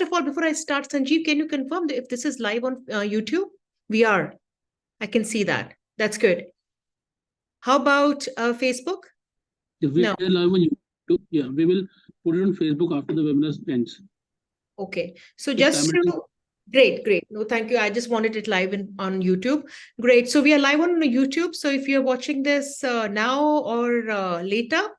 of all, before I start, Sanjeev, can you confirm if this is live on YouTube? We are. I can see that. That's good. How about Facebook? If we No. are live on YouTube, yeah, we will put it on Facebook after the webinar ends. Okay. So just to, great. No, thank you. I just wanted it live on YouTube. Great. So we are live on YouTube. So if you're watching this now or later,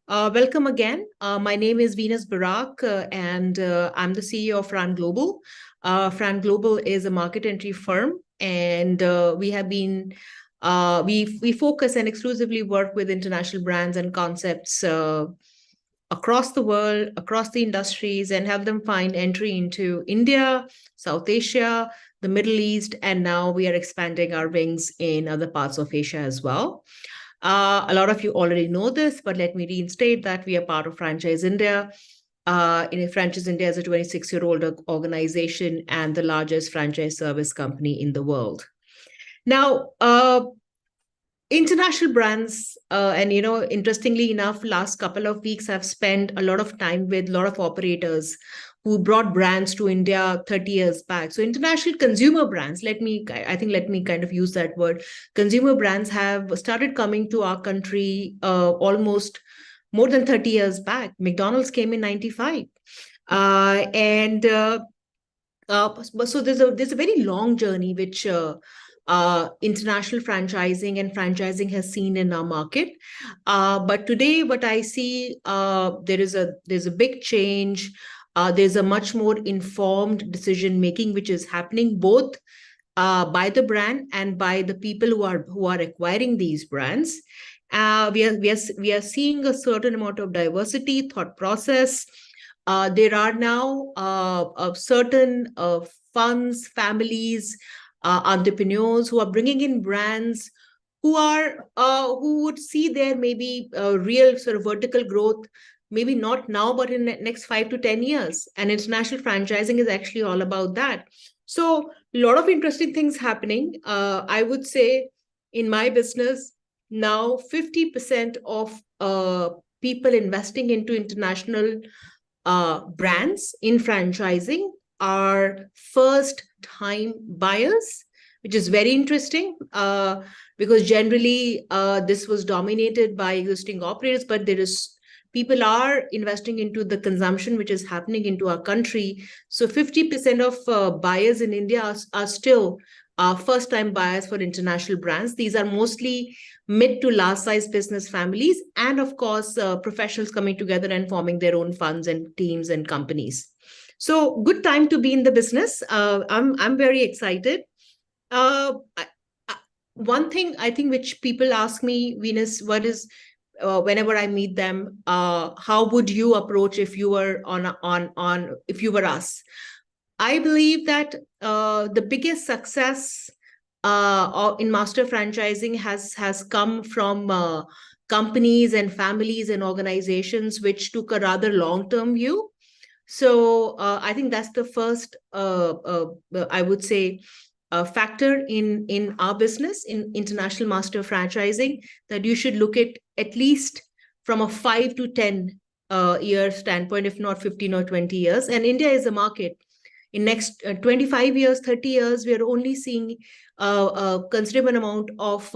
welcome again. My name is Venus Barak, and I'm the CEO of Fran Global. Fran Global is a market entry firm, and we have been we focus and exclusively work with international brands and concepts across the world, across the industries, and help them find entry into India, South Asia, the Middle East, and now we are expanding our wings in other parts of Asia as well. A lot of you already know this, but let me reinstate that we are part of Franchise India. Franchise India is a 26-year-old organization and the largest franchise service company in the world. Now, international brands, and interestingly enough, last couple of weeks I've spent a lot of time with a lot of operators who brought brands to India 30 years back. So international consumer brands, let me kind of use that word. Consumer brands have started coming to our country almost more than 30 years back. McDonald's came in 95. So there's a very long journey which international franchising and franchising has seen in our market. But today, what I see, there's a big change. There's a much more informed decision making which is happening both by the brand and by the people who are acquiring these brands. We are seeing a certain amount of diversity, thought process. There are now certain funds, families, entrepreneurs who are bringing in brands who would see their maybe real sort of vertical growth, maybe not now, but in the next 5 to 10 years. And international franchising is actually all about that. So a lot of interesting things happening. I would say in my business now, 50% of people investing into international brands in franchising are first-time buyers, which is very interesting because generally this was dominated by existing operators, but people are investing into the consumption which is happening into our country. So 50% of buyers in India are still first-time buyers for international brands. These are mostly mid to large size business families, and of course, professionals coming together and forming their own funds and teams and companies. So good time to be in the business. I'm very excited. One thing I think which people ask me, Venus, what is whenever I meet them, how would you approach if you were if you were us? I believe that the biggest success in master franchising has come from companies and families and organizations which took a rather long-term view. So I think that's the first, I would say, factor in our business, in international master franchising, that you should look at least from a 5 to 10 year standpoint, if not 15 or 20 years. And India is a market. In next 25 years, 30 years, we are only seeing a considerable amount of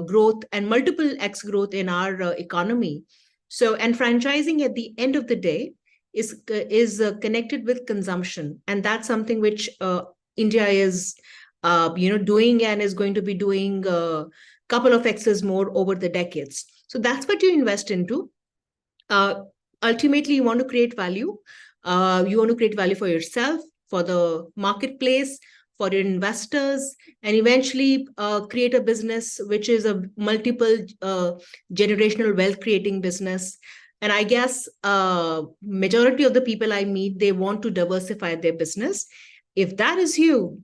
growth and multiple X growth in our economy. So, and franchising at the end of the day is connected with consumption, and that's something which India is doing and is going to be doing a couple of X's more over the decades. So that's what you invest into. Ultimately, you want to create value. You want to create value for yourself, for the marketplace, for your investors, and eventually create a business which is a multiple generational wealth creating business. And I guess majority of the people I meet, they want to diversify their business. If that is you,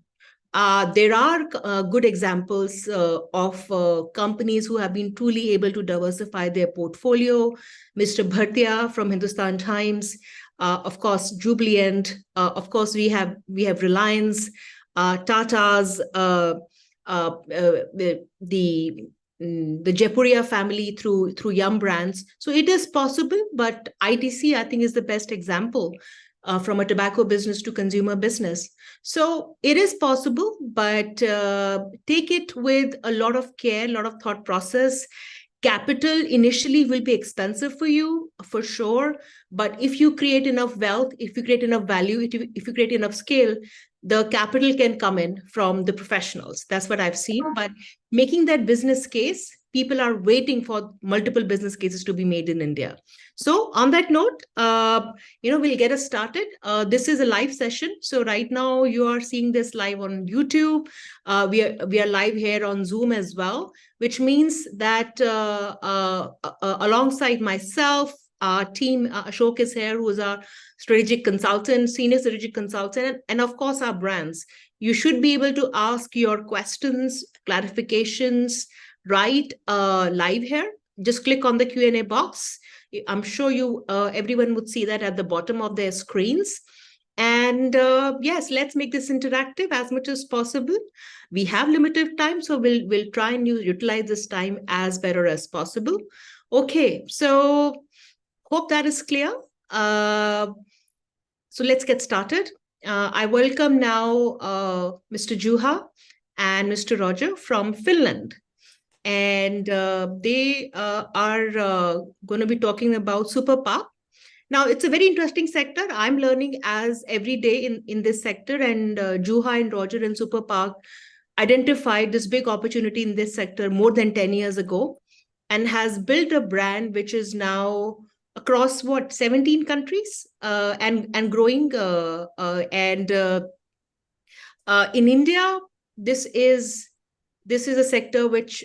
there are good examples of companies who have been truly able to diversify their portfolio. Mr. Bhartia from Hindustan Times, of course, Jubilant, of course, we have Reliance, Tata's, the Jaipuria family through Yum Brands. So it is possible, but ITC, I think, is the best example. from a tobacco business to consumer business. So it is possible, but take it with a lot of care, a lot of thought process. Capital initially will be expensive for you, for sure. But if you create enough wealth, if you create enough value, if you create enough scale, the capital can come in from the professionals. That's what I've seen. But making that business case, people are waiting for multiple business cases to be made in India. So on that note, we'll get us started. This is a live session. So right now you are seeing this live on YouTube. We are live here on Zoom as well, which means that alongside myself, our team, Ashok is here, who is our strategic consultant, senior strategic consultant, and of course our brands. You should be able to ask your questions, clarifications, right live here. Just click on the Q&A box. I'm sure everyone would see that at the bottom of their screens. And yes, let's make this interactive as much as possible. We have limited time, so we'll try and utilize this time as better as possible. Okay, so hope that is clear. So let's get started. I welcome now Mr. Juha and Mr. Roger from Finland. And they are going to be talking about Superpark. Now, it's a very interesting sector. I'm learning as every day in this sector, and Juha and Roger and Superpark identified this big opportunity in this sector more than 10 years ago and has built a brand which is now across 17 countries and growing. In India, this is a sector which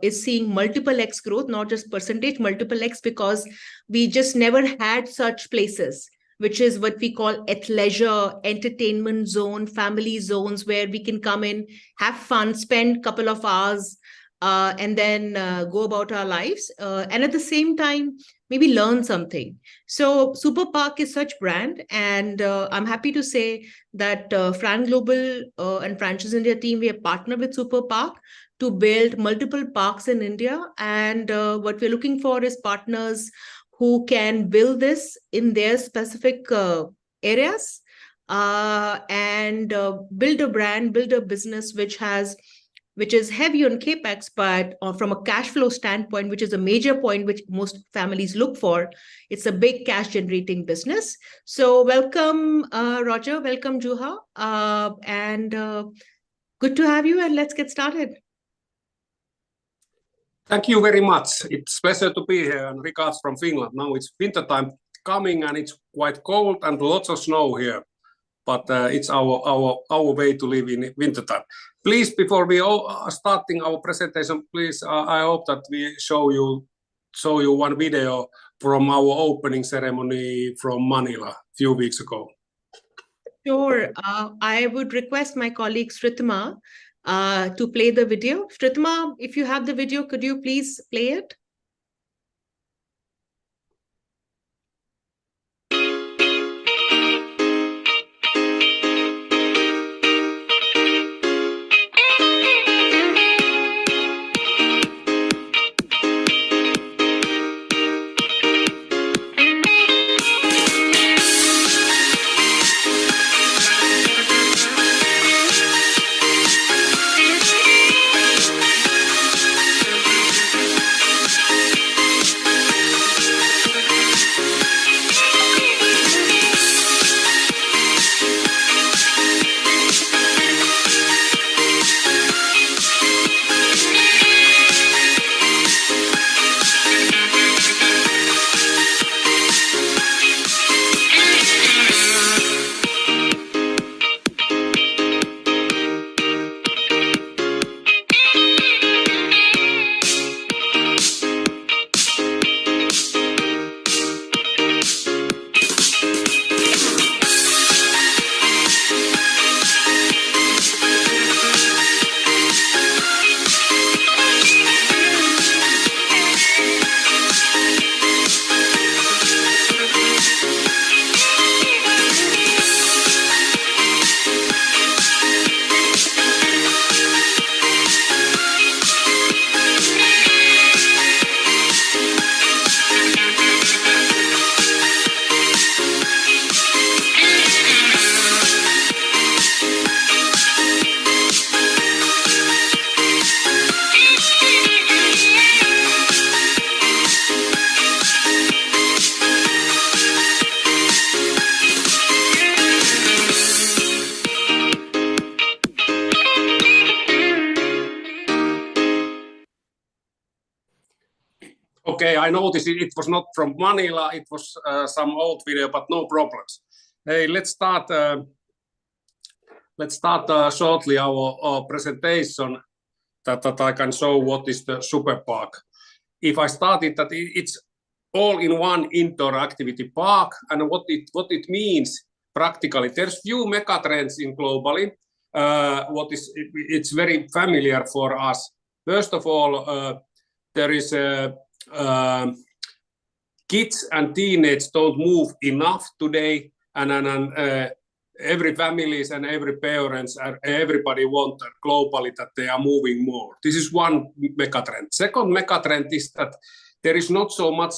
is seeing multiple X growth, not just percentage, multiple X, because we just never had such places, which is what we call athleisure, entertainment zone, family zones, where we can come in, have fun, spend a couple of hours, and then go about our lives. And at the same time, maybe learn something. So Superpark is such brand. And I'm happy to say that Fran Global and Franchise India team, we have partnered with Superpark to build multiple parks in India. And what we're looking for is partners who can build this in their specific areas and build a brand, build a business which is heavy on capex, but from a cash flow standpoint, which is a major point which most families look for, it's a big cash generating business. So welcome, Roger, welcome, Juha, and good to have you, and let's get started. Thank you very much. It's a pleasure to be here, and regards from Finland. Now it's winter time coming and it's quite cold and lots of snow here. But it's our way to live in wintertime. Please, before we are starting our presentation, please, I hope that we show you one video from our opening ceremony from Manila a few weeks ago. Sure. I would request my colleague Sritima to play the video. Sritima, if you have the video, could you please play it? okay, I noticed it was not from Manila, it was some old video, but no problems. Hey, let's start shortly our presentation that I can show what is the super park. If I started that it's all in one indoor activity park, and what it means practically, there's few megatrends in globally. It's very familiar for us. First of all, there is kids and teenagers don't move enough today, and every families and every parents and everybody want globally that they are moving more. This is one megatrend. Second megatrend is that there is not so much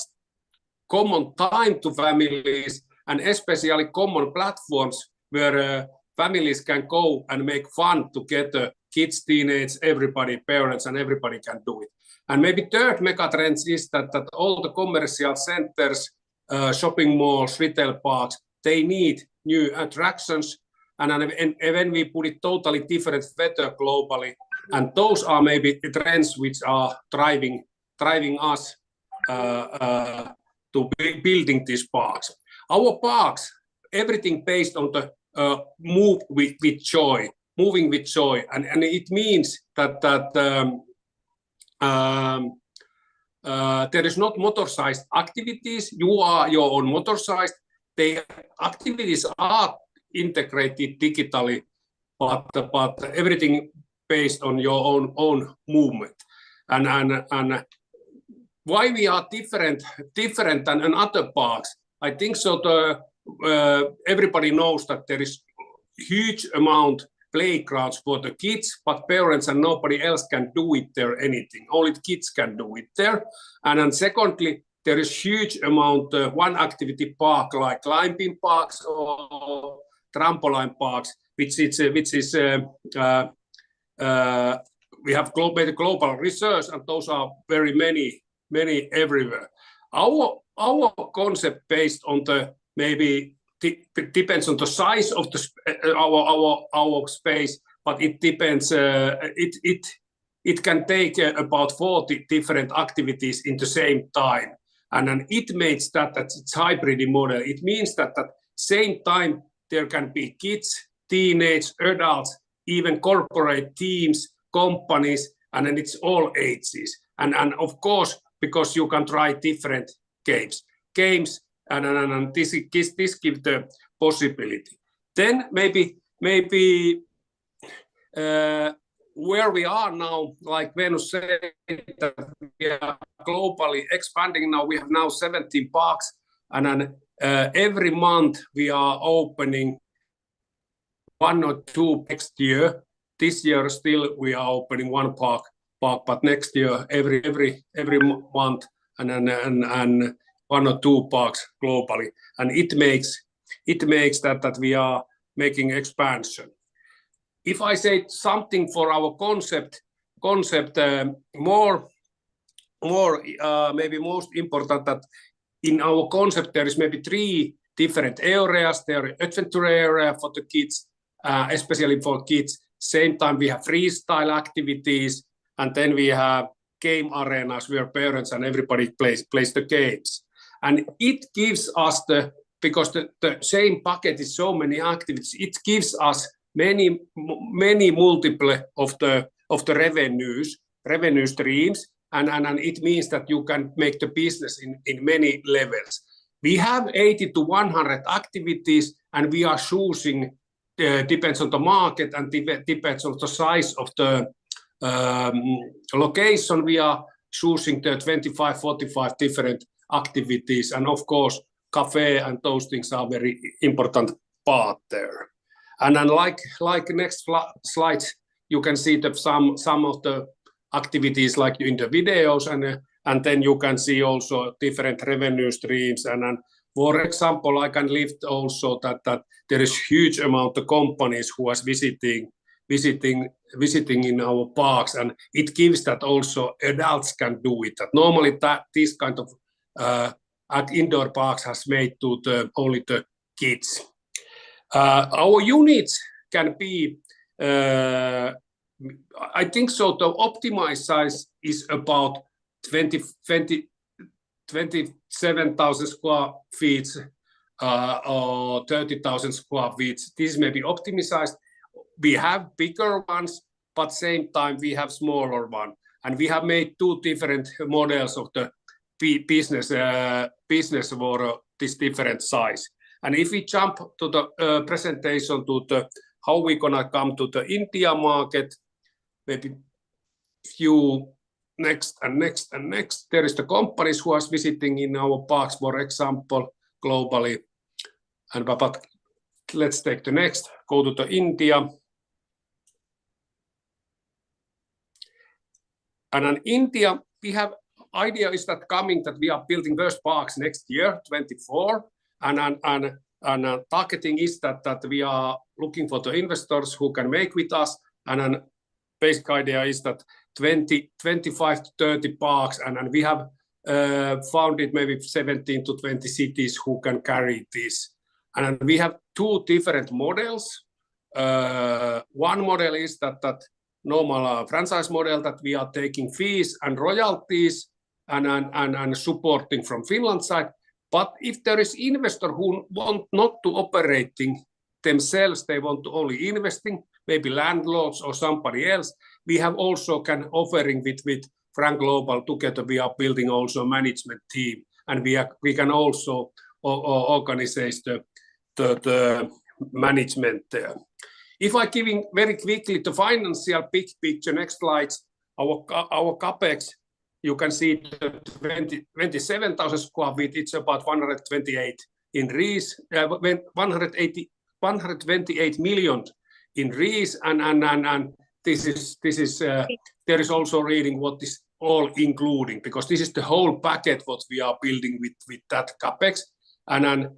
common time to families, and especially common platforms where families can go and make fun together, kids, teenagers, everybody, parents, and everybody can do it. And maybe third megatrend is that all the commercial centers, shopping malls, retail parks, they need new attractions, and when we put it totally different weather globally, and those are maybe the trends which are driving us to building these parks. Our parks, everything based on the move with joy, moving with joy, and it means that there is not motorized activities. You are your own motorized. The activities are integrated digitally, but everything based on your own movement. And why we are different than other parks? I think so. Everybody knows that there is huge amount playgrounds for the kids, but parents and nobody else can do it there anything. Only the kids can do it there. And then secondly, there is huge amount one activity park like climbing parks or trampoline parks, which is we have global research, and those are very many everywhere. Our concept based on the maybe depends on the size of the our space, but it depends. It can take about 40 different activities in the same time, and then it makes that it's hybrid model. It means that at same time there can be kids, teenage, adults, even corporate teams, companies, and then it's all ages. And of course, because you can try different games, and this gives the possibility. Then maybe where we are now, like Venus said, that we are globally expanding now. We have now 17 parks, and then every month we are opening 1 or 2 next year. This year still we are opening 1 park, but next year every month and 1 or 2 parks globally, and it makes that we are making expansion. If I say something for our concept more maybe most important, that in our concept there is maybe 3 different areas. There is adventure area for the kids, especially for kids. Same time we have freestyle activities, and then we have game arenas where parents and everybody plays the games. And it gives us because the same bucket is so many activities, it gives us many multiple of the revenue streams, and it means that you can make the business in many levels. We have 80 to 100 activities, and we are choosing, depends on the market and depends on the size of the location. We are choosing the 25-45 different activities, and of course cafe and those things are very important part there. And then like next slide, you can see some of the activities like in the videos, and then you can see also different revenue streams. And for example, I can lift also that there is huge amount of companies who are visiting in our parks, and it gives that also adults can do it. That normally this kind of indoor parks has made to only the kids. Our units can be, I think so, the optimized size is about 20 27,000 square feet or 30,000 square feet. This may be optimized. We have bigger ones, but same time we have smaller one. And we have made two different models of the business for this different size. And if we jump to the presentation to the how we're gonna come to the India market, maybe few next and next and next. There is the companies who are visiting in our parks, for example, globally. And but let's take the next. Go to the India. And in India, we have idea is that coming that we are building first parks next year, 24, and targeting is that we are looking for the investors who can make with us, and an basic idea is that 25 to 30 parks, and we have founded maybe 17 to 20 cities who can carry this. And we have two different models. One model is that normal franchise model that we are taking fees and royalties and supporting from Finland side. But if there is investor who want not to operating themselves, they want to only investing, maybe landlords or somebody else, we have also can offering with Frank Global together. We are building also management team, and we can also organize the management there. If I giving very quickly the financial big picture, next slides, our capex, you can see the 27,000 square feet. It's about 128 in REIS, 128 million in REIS, and this is there is also reading what is all including, because this is the whole packet what we are building with that capex, and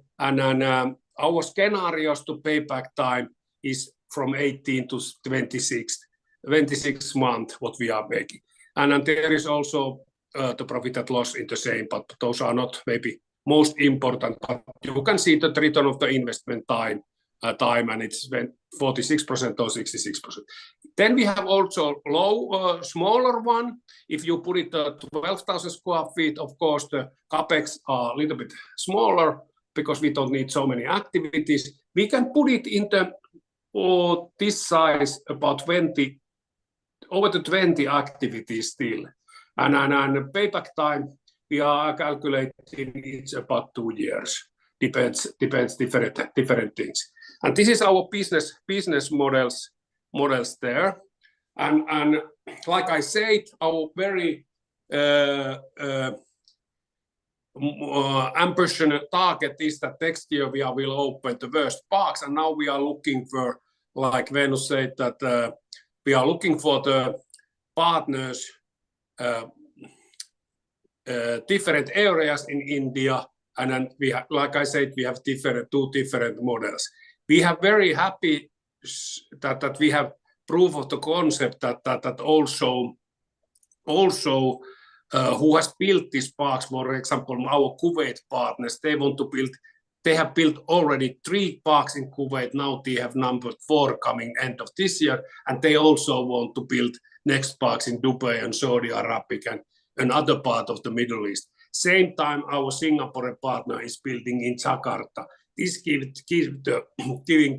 our scenarios to payback time is from 18 to 26 months what we are making. And there is also the profit and loss in the same, but those are not maybe most important. But you can see the return of the investment time, and it's 46% or 66%. Then we have also smaller one. If you put it 12,000 square feet, of course the capex are a little bit smaller because we don't need so many activities. We can put it in the this size about 20 activities still, and payback time we are calculating it's about 2 years. Depends different things. And this is our business models there. And like I said, our very ambitious target is that next year we will open the first parks, and now we are looking for, like Venus said, that we are looking for the partners, different areas in India, and then we have, like I said, we have two different models. We have very happy that we have proof of the concept that also who has built these parks, for example, our Kuwait partners, they have built already 3 parks in Kuwait. Now they have number 4 coming end of this year, and they also want to build next parks in Dubai and Saudi Arabia and another part of the Middle East. Same time, our Singapore partner is building in Jakarta. This giving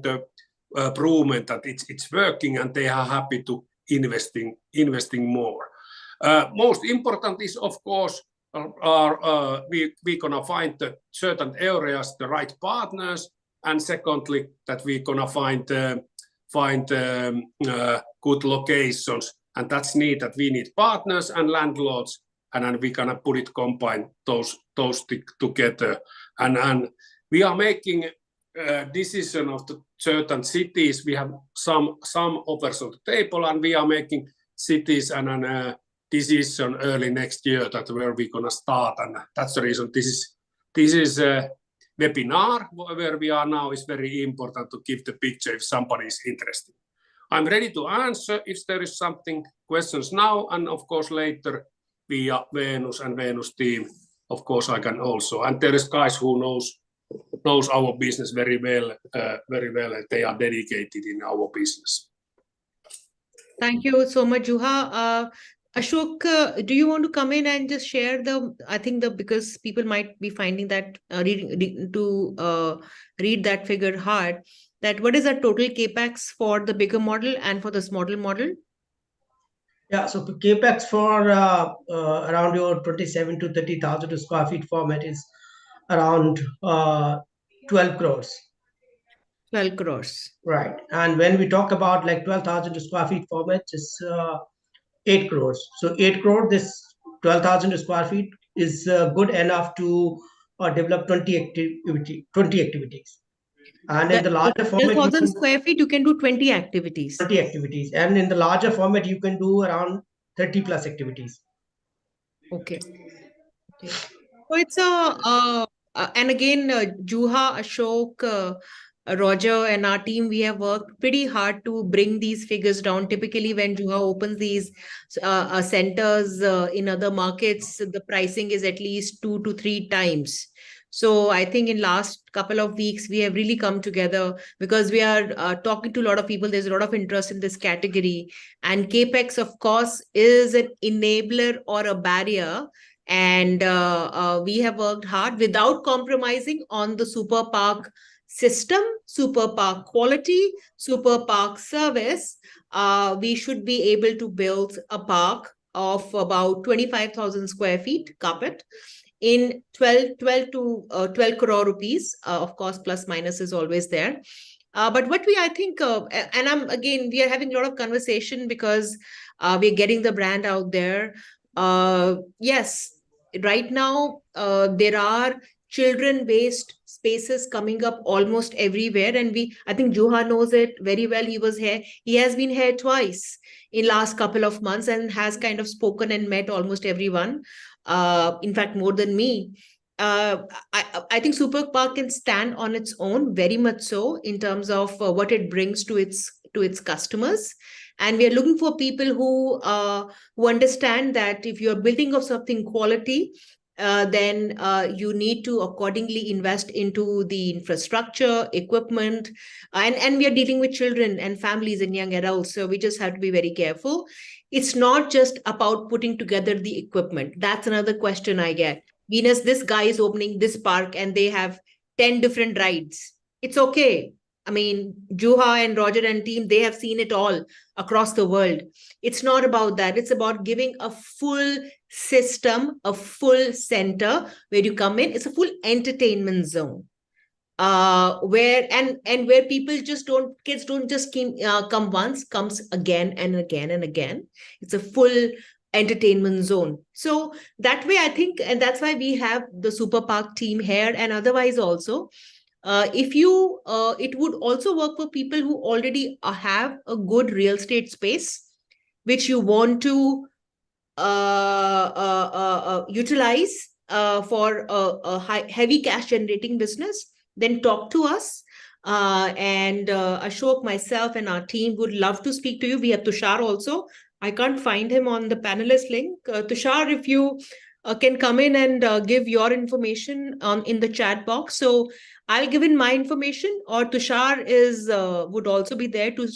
the improvement that it's working, and they are happy to investing more. Most important is, of course, we're gonna find the certain areas, the right partners, and secondly, that we're gonna find good locations, and that's need that we need partners and landlords, and then we're gonna combine those together, and we are making decision of the certain cities. We have some offers on the table, and we are making cities and decision early next year that where we're gonna start, and that's the reason this is a webinar where we are now. Is very important to give the picture if somebody is interested. I'm ready to answer if there is something questions now, and of course later via Venus and Venus team. Of course I can also, and there is guys who knows our business very well. They are dedicated in our business. Thank you so much, Juha. Ashok, do you want to come in and just share I think because people might be finding that read that figure hard, that what is the total capex for the bigger model and for the smaller model? Yeah, so capex for around your 27 to 30,000 square feet format is around 12 crores. 12 crores. Right. And when we talk about like 12,000 square feet format, it's 8 crores. So 8 crore, this 12,000 square feet is good enough to develop 20 activities. And in the larger format, you 12,000 can square feet, you can do 20 activities. 20 activities. And in the larger format, you can do around 30 plus activities. Okay. Okay. So it's and again, Juha, Ashok, Roger, and our team, we have worked pretty hard to bring these figures down. Typically, when Juha opens these centers in other markets, the pricing is at least 2 to 3 times. So I think in last couple of weeks, we have really come together because we are talking to a lot of people. There's a lot of interest in this category. And CAPEX, of course, is an enabler or a barrier, and we have worked hard without compromising on the super park system, super park quality, super park service. We should be able to build a park of about 25,000 square feet carpet in 12 crore rupees. Of course, plus minus is always there. But what I think, and we are having a lot of conversation because we're getting the brand out there. Yes, right now there are children-based spaces coming up almost everywhere, and I think Juha knows it very well. He has been here twice in last couple of months and has kind of spoken and met almost everyone. In fact, more than me. uh, I think Super Park can stand on its own, very much so, in terms of what it brings to its customers. And we are looking for people who understand that if you are building of something quality, then you need to accordingly invest into the infrastructure, equipment, and we are dealing with children and families and young adults, so we just have to be very careful. It's not just about putting together the equipment. That's another question I get. Venus, this guy is opening this park and they have 10 different rides. It's okay. I mean, Juha and Roger and team, they have seen it all across the world. It's not about that. It's about giving a full system, a full center where you come in. It's a full entertainment zone, where people just don't kids don't just come once, comes again and again and again. It's a full entertainment zone. So that way, I think, and that's why we have the Super Park team here. And otherwise also, if you it would also work for people who already have a good real estate space which you want to utilize for a heavy cash generating business. Then talk to us. And Ashok, myself, and our team would love to speak to you. We have Tushar also. I can't find him on the panelist link. Tushar, if you can come in and give your information in the chat box. So I'll give in my information, or Tushar would also be there to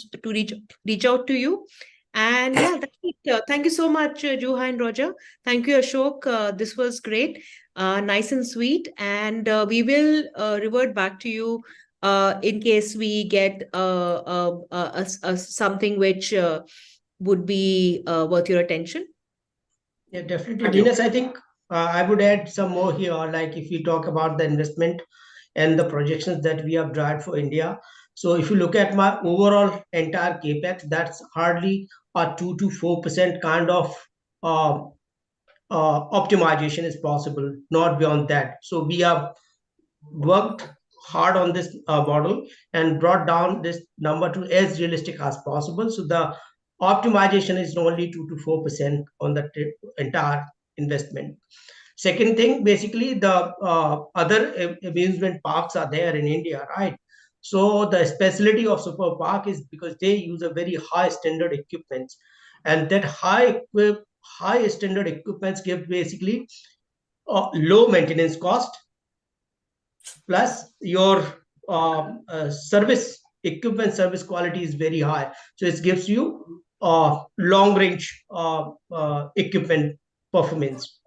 reach out to you. And yeah, that's it. Thank you so much, Juha and Roger. Thank you, Ashok. This was great, nice and sweet. And we will revert back to you in case we get something which would be worth your attention. Yeah, definitely. Dinesh, I think I would add some more here. Like if you talk about the investment and the projections that we have drawn for India. So if you look at my overall entire capex, that's hardly a 2 to 4% kind of uh, optimization is possible, not beyond that. So we have worked hard on this model and brought down this number to as realistic as possible. So the optimization is only 2 to 4% on the entire investment. Second thing, basically the other amusement parks are there in India, right? So the specialty of Super Park is because they use a very high standard equipment, and that high standard equipments give basically low maintenance cost, plus your service quality is very high, so it gives you long range equipment performance.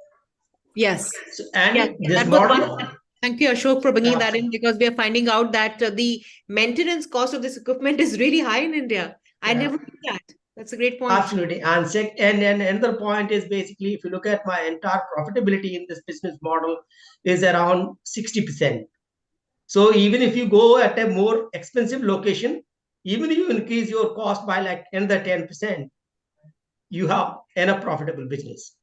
Yes. So, and Yes. this That was model. one. Thank you, Ashok, for bringing that Yeah. in, because we are finding out that the maintenance cost of this equipment is really high in India. I Yeah. never knew that. That's a great point. Absolutely. And another point is basically, if you look at my entire profitability in this business model, is around 60%. So even if you go at a more expensive location, even if you increase your cost by like another 10%, you have enough profitable business.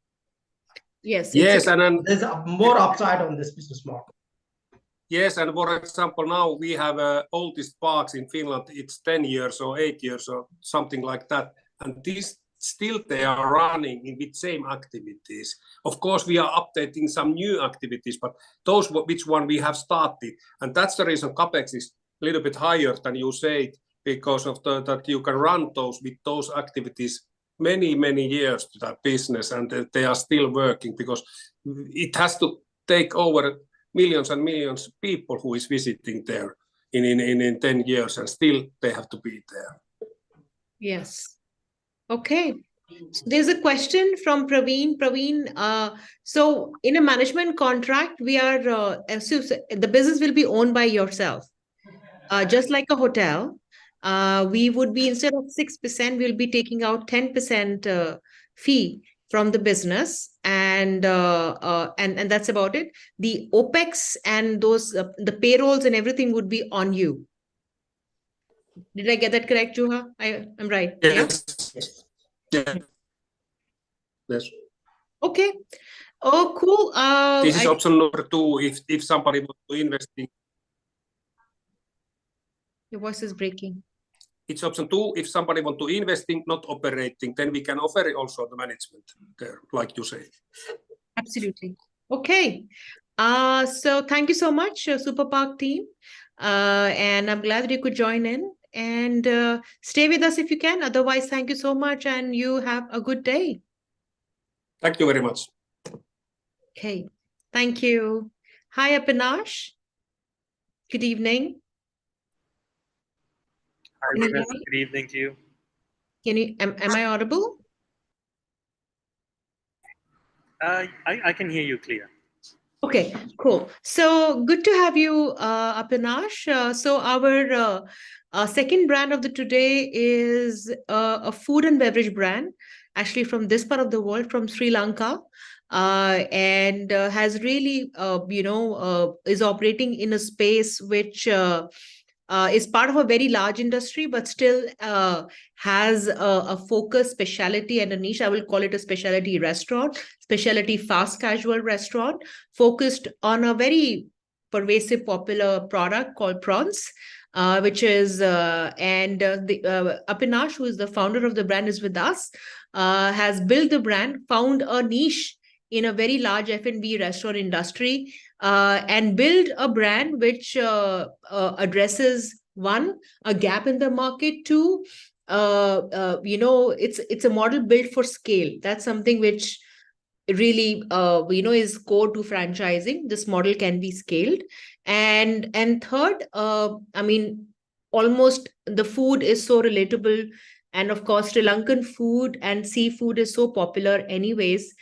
Yes, Yes, and There's a more upside on this business model. yes, and for example, now we have oldest parks in Finland. It's 10 years or 8 years or something like that, and these still they are running with same activities. Of course, we are updating some new activities, but those which one we have started, and that's the reason capex is a little bit higher than you said, because of that you can run those with those activities many years to that business, and they are still working, because it has to take over millions and millions of people who is visiting there in 10 years, and still they have to be there. Yes. Okay. So there's a question from Praveen. Praveen, so in a management contract, we are so the business will be owned by yourself, just like a hotel. We would be, instead of 6%, we'll be taking out 10% fee from the business, and that's about it. The OPEX and those the payrolls and everything would be on you. Did I get that correct, Juha? I'm right. Yeah. Yes. Yeah. Yes. Okay. Oh, cool. This is option number 2. If somebody wants to invest in, Your voice is breaking. it's option 2. If somebody want to invest in, not operating, then we can offer also the management there, like you say. Absolutely. Okay. So thank you so much, Super Park team. And I'm glad that you could join in, and stay with us if you can. Otherwise, thank you so much, and you have a good day. Thank you very much. Okay. Thank you. Hi, Apinash. Good evening. Hi, Can you Venus. hear me? Good evening to you. Am I audible? I can hear you clear. Okay, cool. So good to have you, Apinash. So our second brand of the today is a food and beverage brand, actually from this part of the world, from Sri Lanka, and has really, is operating in a space which is part of a very large industry, but still has a focus, specialty, and a niche. I will call it a specialty restaurant, specialty fast casual restaurant, focused on a very pervasive, popular product called prawns. Which is Apinash, who is the founder of the brand, is with us. Has built the brand, found a niche in a very large F&B restaurant industry, and build a brand which addresses, one, a gap in the market, two, it's a model built for scale. That's something which really is core to franchising. This model can be scaled, and third, I mean, almost the food is so relatable, and of course Sri Lankan food and seafood is so popular anyways.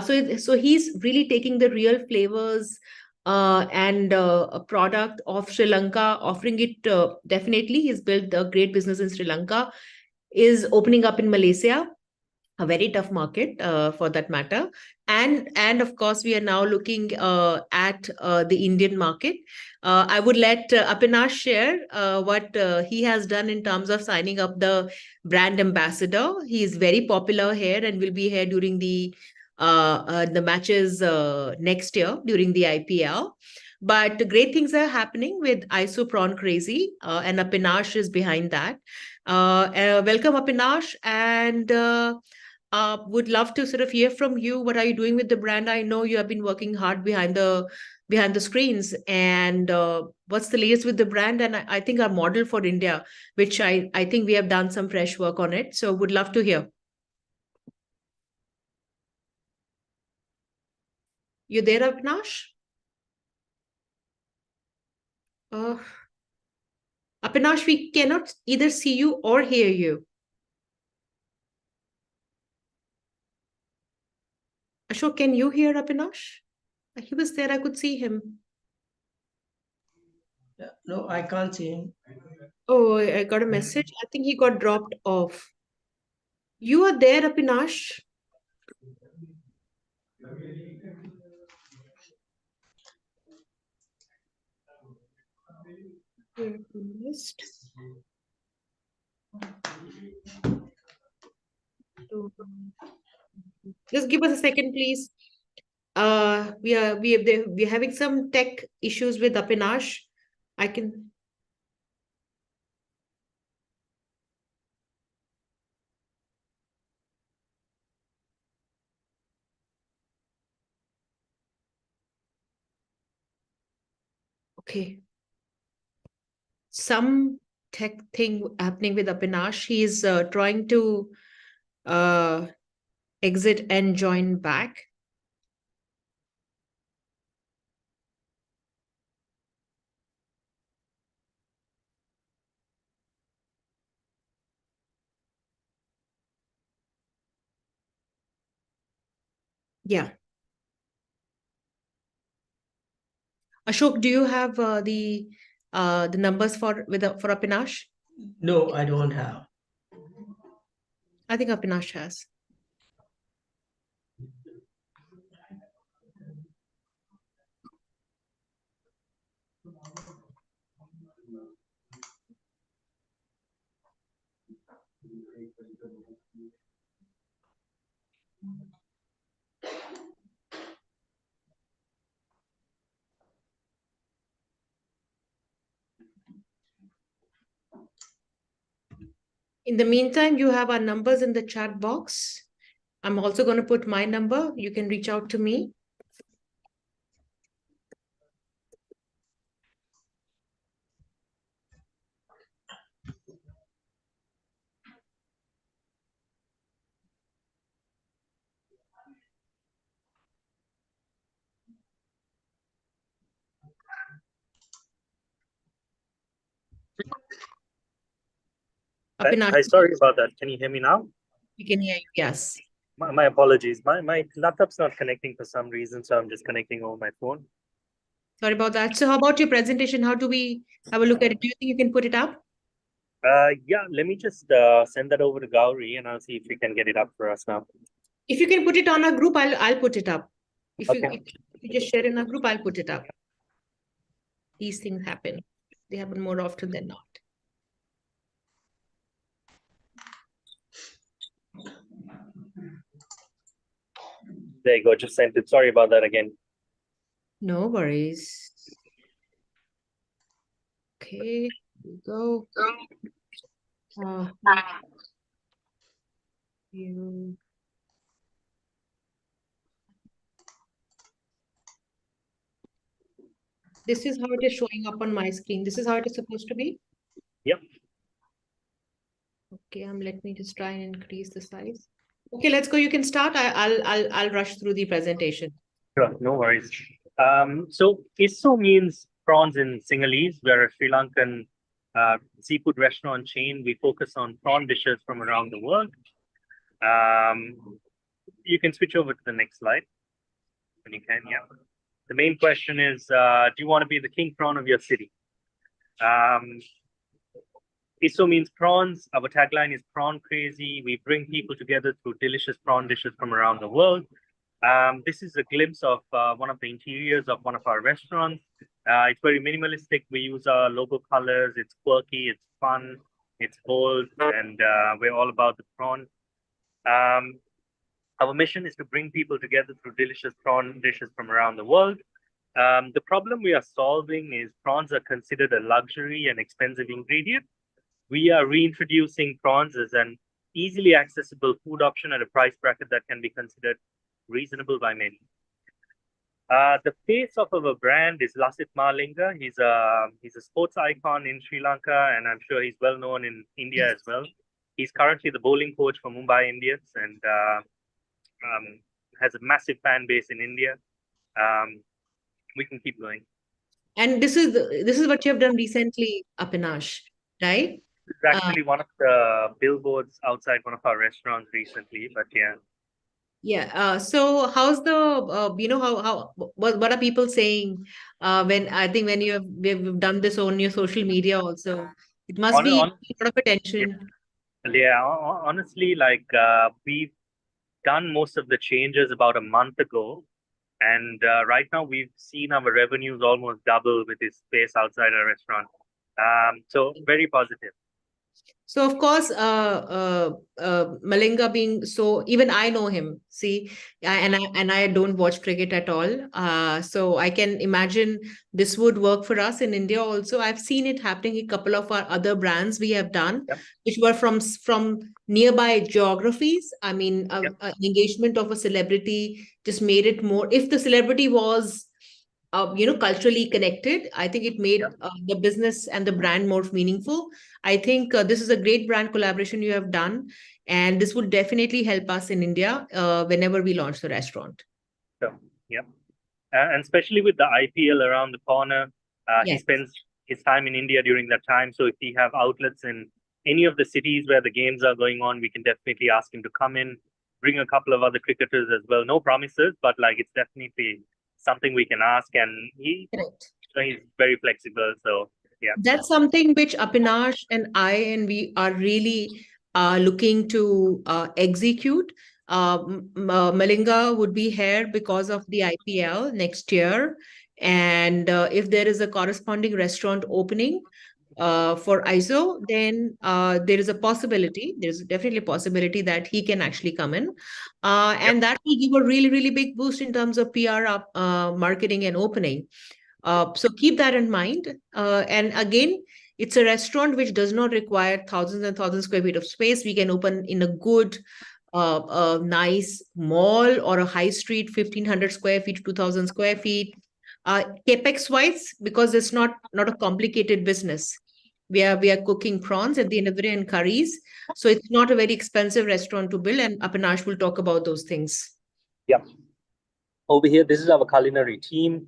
So he's really taking the real flavors and a product of Sri Lanka, offering it. Definitely, he's built a great business in Sri Lanka, is opening up in Malaysia, a very tough market for that matter, and of course we are now looking at the Indian market. I would let Apinash share what he has done in terms of signing up the brand ambassador. He is very popular here and will be here during the matches next year during the IPL. But great things are happening with ISO Prawn Crazy, and Apinash is behind that. Welcome, Apinash, and would love to sort of hear from you. What are you doing with the brand? I know you have been working hard behind the screens, and what's the latest with the brand? And I think our model for India, which I think we have done some fresh work on it. So would love to hear. You there, Apinash? Uh, Apinash, we cannot either see you or hear you. Ashok, can you hear Avinash? He was there, I could see him. Yeah, no, I can't see him. Oh, I got a message. I think he got dropped off. You are there, Avinash? List. Just give us a second, please. We're having some tech issues with Avinash. I can. Okay. Some tech thing happening with Avinash. He's trying to exit and join back. Yeah. Ashok, do you have the numbers for Avinash? No, I don't have. I think Avinash has. In the meantime, you have our numbers in the chat box. I'm also going to put my number. You can reach out to me. Hi, sorry about that. Can you hear me now? We can hear you. Yes. My apologies. My laptop's not connecting for some reason, so I'm just connecting over my phone. Sorry about that. So how about your presentation? How do we have a look at it? Do you think you can put it up? Yeah, let me just send that over to Gauri and I'll see if we can get it up for us now. If you can put it on our group, I'll put it up. If Okay. you just share in our group, I'll put it up. These things happen. They happen more often than not. There you go. Just sent it. Sorry about that again. No worries. Okay, here we go. You. This is how it is showing up on my screen. This is how it is supposed to be. Yep. Okay, let me just try and increase the size. Okay, let's go. You can start. I'll rush through the presentation. Sure, no worries. So Isso means prawns in Sinhalese. We're a Sri Lankan seafood restaurant chain. We focus on prawn dishes from around the world. You can switch over to the next slide when you can. Yeah. The main question is, do you want to be the king prawn of your city? Isso means prawns. Our tagline is prawn crazy. We bring people together through delicious prawn dishes from around the world. This is a glimpse of one of the interiors of one of our restaurants. It's very minimalistic. We use our logo colors. It's quirky, it's fun, it's bold, and we're all about the prawn. Our mission is to bring people together through delicious prawn dishes from around the world. The problem we are solving is prawns are considered a luxury and expensive ingredient. We are reintroducing prawns as an easily accessible food option at a price bracket that can be considered reasonable by many. The face of our brand is Lasit Malinga. He's a sports icon in Sri Lanka, and I'm sure he's well known in India as well. He's currently the bowling coach for Mumbai Indians and has a massive fan base in India. We can keep going. And this is what you have done recently, Avinash, right? It's actually one of the billboards outside one of our restaurants recently, but yeah. Yeah. So how's the how what are people saying when I think when we've done this on your social media also, it must On, be on a lot of attention. yeah, honestly, like we've done most of the changes about a month ago, and right now we've seen our revenues almost double with this space outside our restaurant. So very positive. So of course, Malinga being so, even I know him. See, and I don't watch cricket at all. So I can imagine this would work for us in India also. I've seen it happening in a couple of our other brands we have done, Yep. which were from nearby geographies. I mean, Yep. an engagement of a celebrity just made it more. If the celebrity was culturally connected, I think it made Yep. the business and the brand more meaningful. I think this is a great brand collaboration you have done, and this would definitely help us in India whenever we launch the restaurant. So, yep. And especially with the IPL around the corner, he Yes. spends his time in India during that time. So if we have outlets in any of the cities where the games are going on, we can definitely ask him to come in, bring a couple of other cricketers as well. No promises, but like it's definitely something we can ask, and he's very flexible. So yeah, That's something which Apinash and we are really looking to execute. Malinga would be here because of the IPL next year. And if there is a corresponding restaurant opening for ISO, then there is a possibility, there's definitely a possibility that he can actually come in. And that will give a really, really big boost in terms of PR, marketing and opening. So keep that in mind. And again, it's a restaurant which does not require thousands and thousands square feet of space. We can open in a good, nice mall or a high street, 1,500 square feet, 2,000 square feet. Capex wise, because it's not a complicated business. We are cooking prawns at the end of the day and curries. So it's not a very expensive restaurant to build. And Apinash will talk about those things. yeah. Over here, this is our culinary team.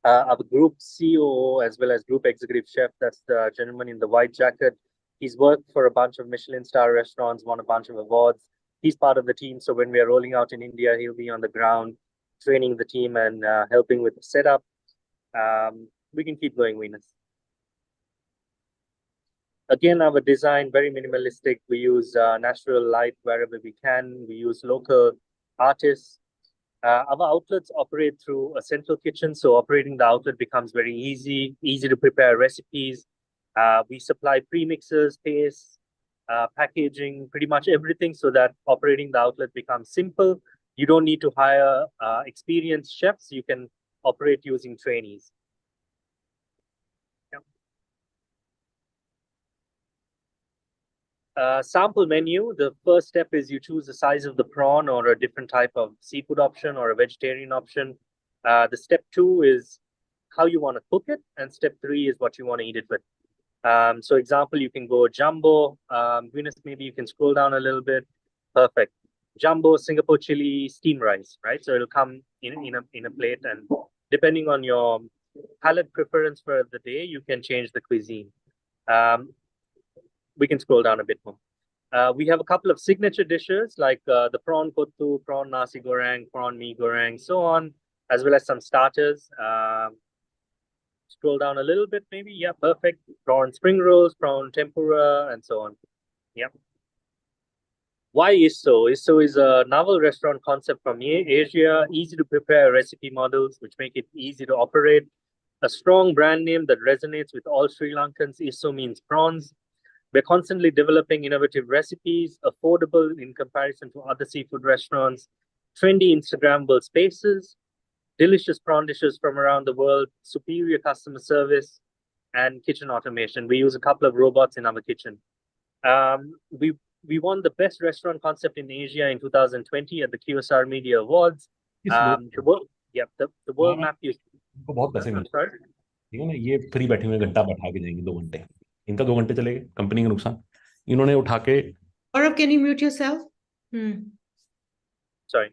Our group CEO as well as group executive chef, that's the gentleman in the white jacket. He's worked for a bunch of Michelin star restaurants, won a bunch of awards. He's part of the team. So when we are rolling out in India, he'll be on the ground training the team and helping with the setup. We can keep going, Venus. Again, our design, very minimalistic. We use natural light wherever we can. We use local artists. Our outlets operate through a central kitchen, so operating the outlet becomes very easy to prepare recipes. We supply premixes, pastes, packaging, pretty much everything, so that operating the outlet becomes simple. You don't need to hire experienced chefs. You can operate using trainees. Sample menu, the first step is you choose the size of the prawn or a different type of seafood option or a vegetarian option. The step 2 is how you want to cook it, and step 3 is what you want to eat it with. So example, you can go jumbo. Venus, maybe you can scroll down a little bit. Perfect. Jumbo Singapore chili steam rice, right? So it'll come in a plate, and depending on your palate preference for the day, you can change the cuisine. We can scroll down a bit more. We have a couple of signature dishes like the prawn kottu, prawn nasi goreng, prawn mee goreng, so on, as well as some starters. Scroll down a little bit, maybe. Yeah, perfect. Prawn spring rolls, prawn tempura, and so on. Yeah. Why ISO? ISO is a novel restaurant concept from Asia, easy to prepare recipe models, which make it easy to operate. A strong brand name that resonates with all Sri Lankans. ISO means prawns. We're constantly developing innovative recipes, affordable in comparison to other seafood restaurants, trendy Instagrammable spaces, delicious prawn dishes from around the world, superior customer service, and kitchen automation. We use a couple of robots in our kitchen. We won the best restaurant concept in Asia in 2020 at the QSR Media Awards. The world map is बहुत पैसे मिलते हैं, ठीक है ना। ये free बैठे हुए घंटा बैठा के जाएंगे 2 घंटे, इनका 2 घंटे चलेगा, कंपनी का नुकसान। इन्होंने उठा के Gaurav, can you mute yourself? Sorry.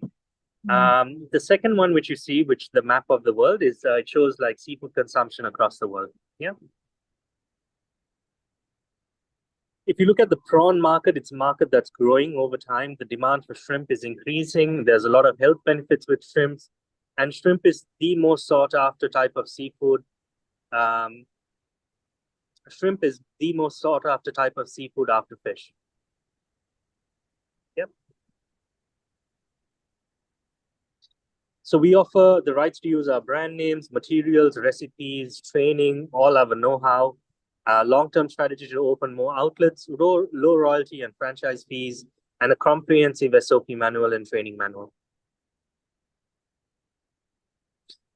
The second one, which you see, which the map of the world is, it shows like seafood consumption across the world. Yeah. if you look at the prawn market, it's a market that's growing over time. The demand for shrimp is increasing. There's a lot of health benefits with shrimps, and shrimp is the most sought after type of seafood. Shrimp is the most sought after type of seafood after fish. Yep. So we offer the rights to use our brand names, materials, recipes, training, all our know-how, long-term strategy to open more outlets, low royalty and franchise fees, and a comprehensive SOP manual and training manual.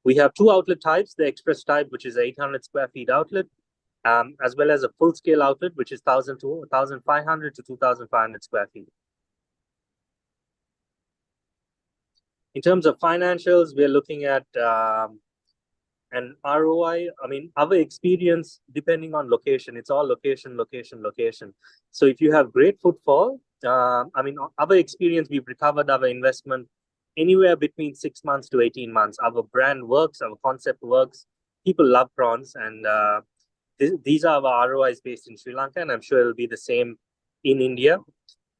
We have 2 outlet types, the express type, which is 800 square feet outlet, as well as a full-scale outlet, which is 1,500 to 2,500 square feet. In terms of financials, we're looking at an ROI. I mean, our experience, depending on location, it's all location, location, location. So if you have great footfall, I mean, our experience, we've recovered our investment anywhere between 6 months to 18 months. Our brand works, our concept works. People love prawns, and these are our ROIs based in Sri Lanka, and I'm sure it'll be the same in India.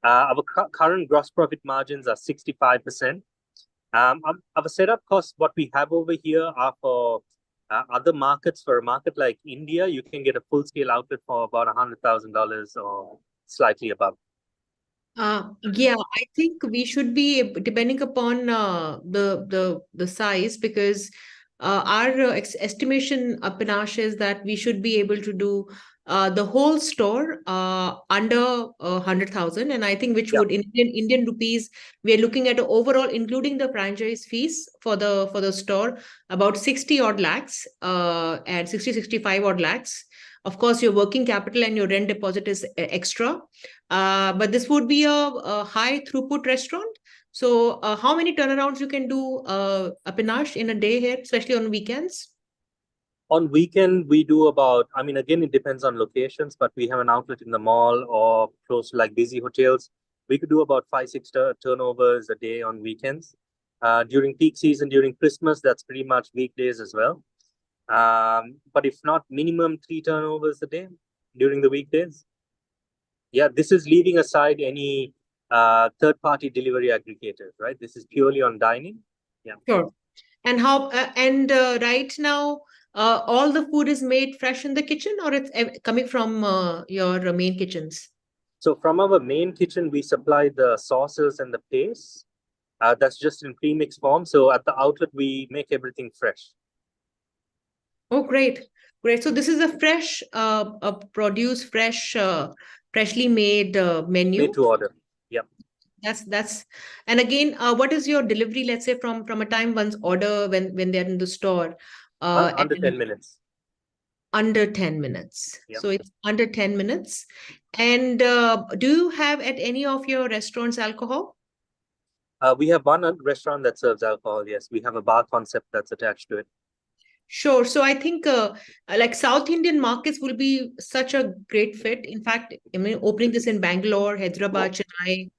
Our current gross profit margins are 65%. Our setup costs, what we have over here, are for other markets. For a market like India, you can get a full-scale outlet for about $100,000 or slightly above. Yeah, I think we should be depending upon the size, because our estimation, Panache, is that we should be able to do the whole store under 100,000, and I think which would in Indian rupees, we are looking at overall, including the franchise fees for the store, about 60 odd lakhs and 65 odd lakhs. Of course, your working capital and your rent deposit is extra, but this would be a high throughput restaurant. So how many turnarounds you can do, Panache, in a day here, especially on weekends? On weekend, we do about, I mean, again, it depends on locations, but we have an outlet in the mall or close to like busy hotels. We could do about 5-6 turnovers a day on weekends. During peak season, during Christmas, that's pretty much weekdays as well. But if not, minimum 3 turnovers a day during the weekdays. Yeah, this is leaving aside any third-party delivery aggregators, right? This is purely on dining. Yeah. Sure. And how? Right now, all the food is made fresh in the kitchen, or it's coming from your main kitchens? So from our main kitchen, we supply the sauces and the paste. That's just in premix form. So at the outlet, we make everything fresh. Oh, great. Great. So this is a fresh produce, freshly made menu. Made to order. Yeah. That's and again, what is your delivery, let's say, from a time one's order when they're in the store? Under 10 minutes. Under 10 minutes. Yep. So it's under 10 minutes. And do you have at any of your restaurants alcohol? We have one restaurant that serves alcohol. Yes, we have a bar concept that's attached to it. Sure. So I think like South Indian markets will be such a great fit. In fact, I mean, opening this in Bangalore, Hyderabad, Chennai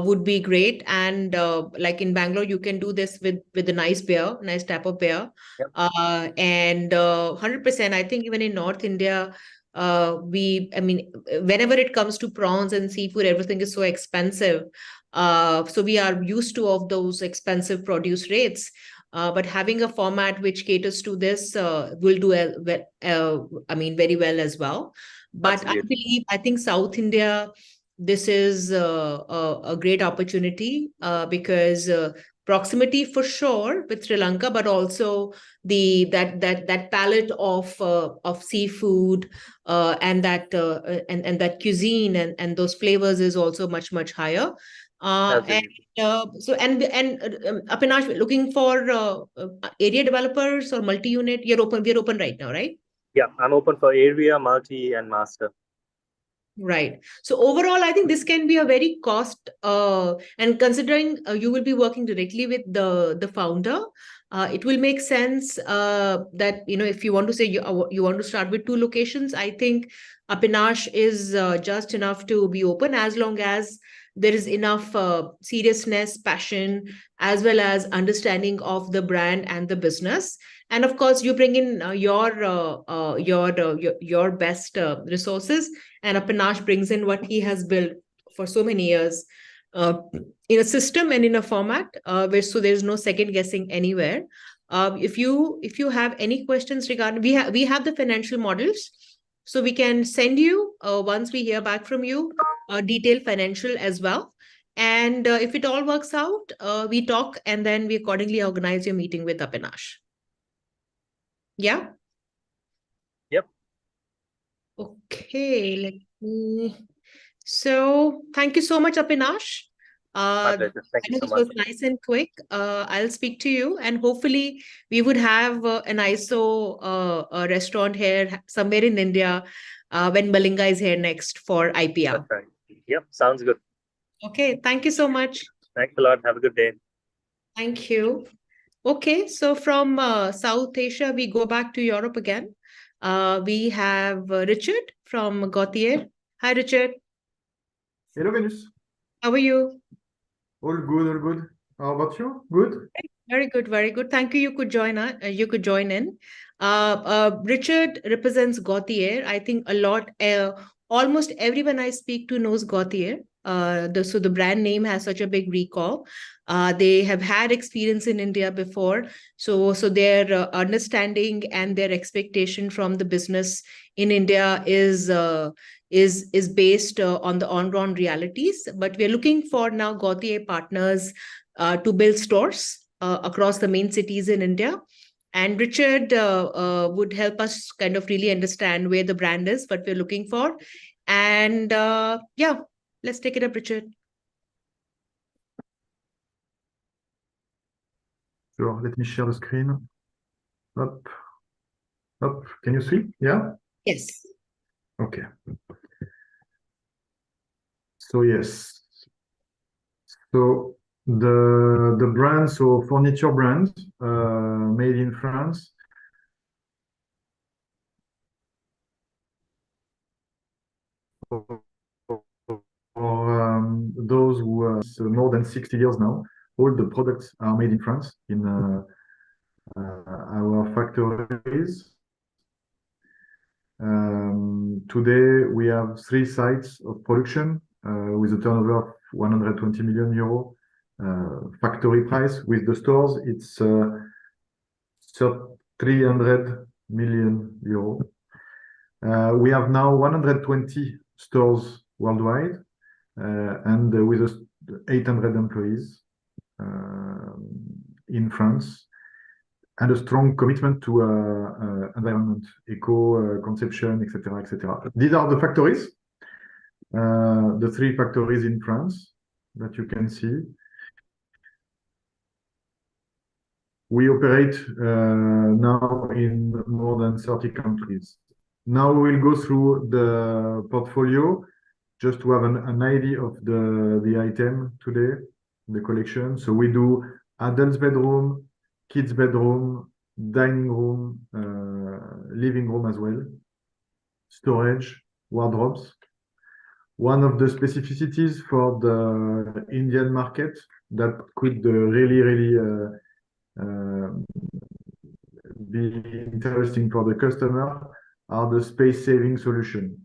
would be great. And like in Bangalore, you can do this with a nice beer, nice type of beer. Yep. And 100%, I think even in North India, I mean, whenever it comes to prawns and seafood, everything is so expensive. So we are used to of those expensive produce rates. But having a format which caters to this will do I mean, very well as well. But I think South India, this is a great opportunity because proximity for sure with Sri Lanka, but also that palette of seafood and that cuisine and those flavors is also much higher. Panache, looking for area developers or multi-unit. We're open right now, right? Yeah, I'm open for area, multi, and master. Right. So overall, I think this can be a very cost and considering you will be working directly with the founder, it will make sense that, you know, if you want to say you want to start with 2 locations, I think Panache is just enough to be open, as long as there is enough seriousness, passion, as well as understanding of the brand and the business. And of course, you bring in your best resources, and Apanash brings in what he has built for so many years in a system and in a format where so there's no second guessing anywhere. If you have any questions regarding, we have the financial models, so we can send you once we hear back from you detailed financial as well. And if it all works out, we talk and then we accordingly organize your meeting with Apinash. Yeah. Yep. Okay. Let me. So thank you so much, Apinash. My pleasure. Thank I you know so this much. was nice and quick. I'll speak to you, and hopefully we would have an ISO a restaurant here somewhere in India when Malinga is here next for IPL. That's right. Yep. Sounds good. Okay. Thank you so much. Thanks a lot. Have a good day. Thank you. Okay, so from South Asia, we go back to Europe again. We have Richard from Gautier. Hi, Richard. Hello, Venus. How are you? All good, all good. How about you? Good? Very good, very good. Thank you. You could join you could join in. Richard represents Gautier. I think a lot, almost everyone I speak to knows Gautier. So the brand name has such a big recall. They have had experience in India before, so their understanding and their expectation from the business in India is based on the on-ground realities. But we are looking for now Gautier partners to build stores across the main cities in India. And Richard would help us kind of really understand where the brand is, what we're looking for. And yeah, let's take it up, Richard. Sure, let me share the screen. Up, up. Can you see? Yeah? Yes. Okay. So yes. So the brand, so furniture brand, made in France. For those who are more than 60 years now, all the products are made in France in our factories. Today we have 3 sites of production with a turnover of 120 million euro factory price. With the stores, it's 300 million euro. We have now 120 stores worldwide and with 800 employees in France, and a strong commitment to environment, eco conception, etc., etc. These are the factories, the 3 factories in France that you can see. We operate now in more than 30 countries. Now we'll go through the portfolio just to have an idea of the item today, the collection. So we do adults bedroom, kids bedroom, dining room, living room as well, storage, wardrobes. One of the specificities for the Indian market that could really be interesting for the customer are the space saving solution.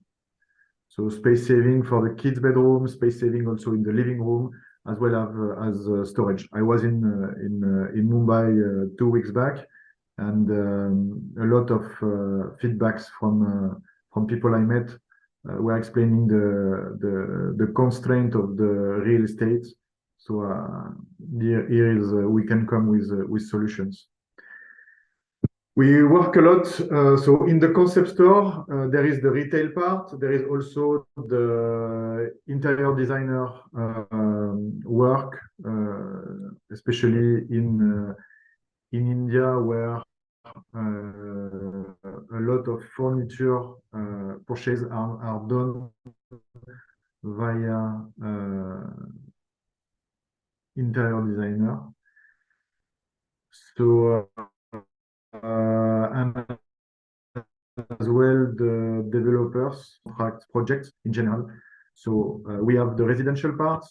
So space saving for the kids bedroom, space saving also in the living room, as well as storage. I was in Mumbai 2 weeks back, and a lot of feedbacks from people I met were explaining the constraint of the real estate. So here is we can come with solutions. We work a lot. So in the concept store, there is the retail part. There is also the interior designer work, especially in India, where a lot of furniture purchases are done via interior designer. So and as well the developers projects in general. So we have the residential part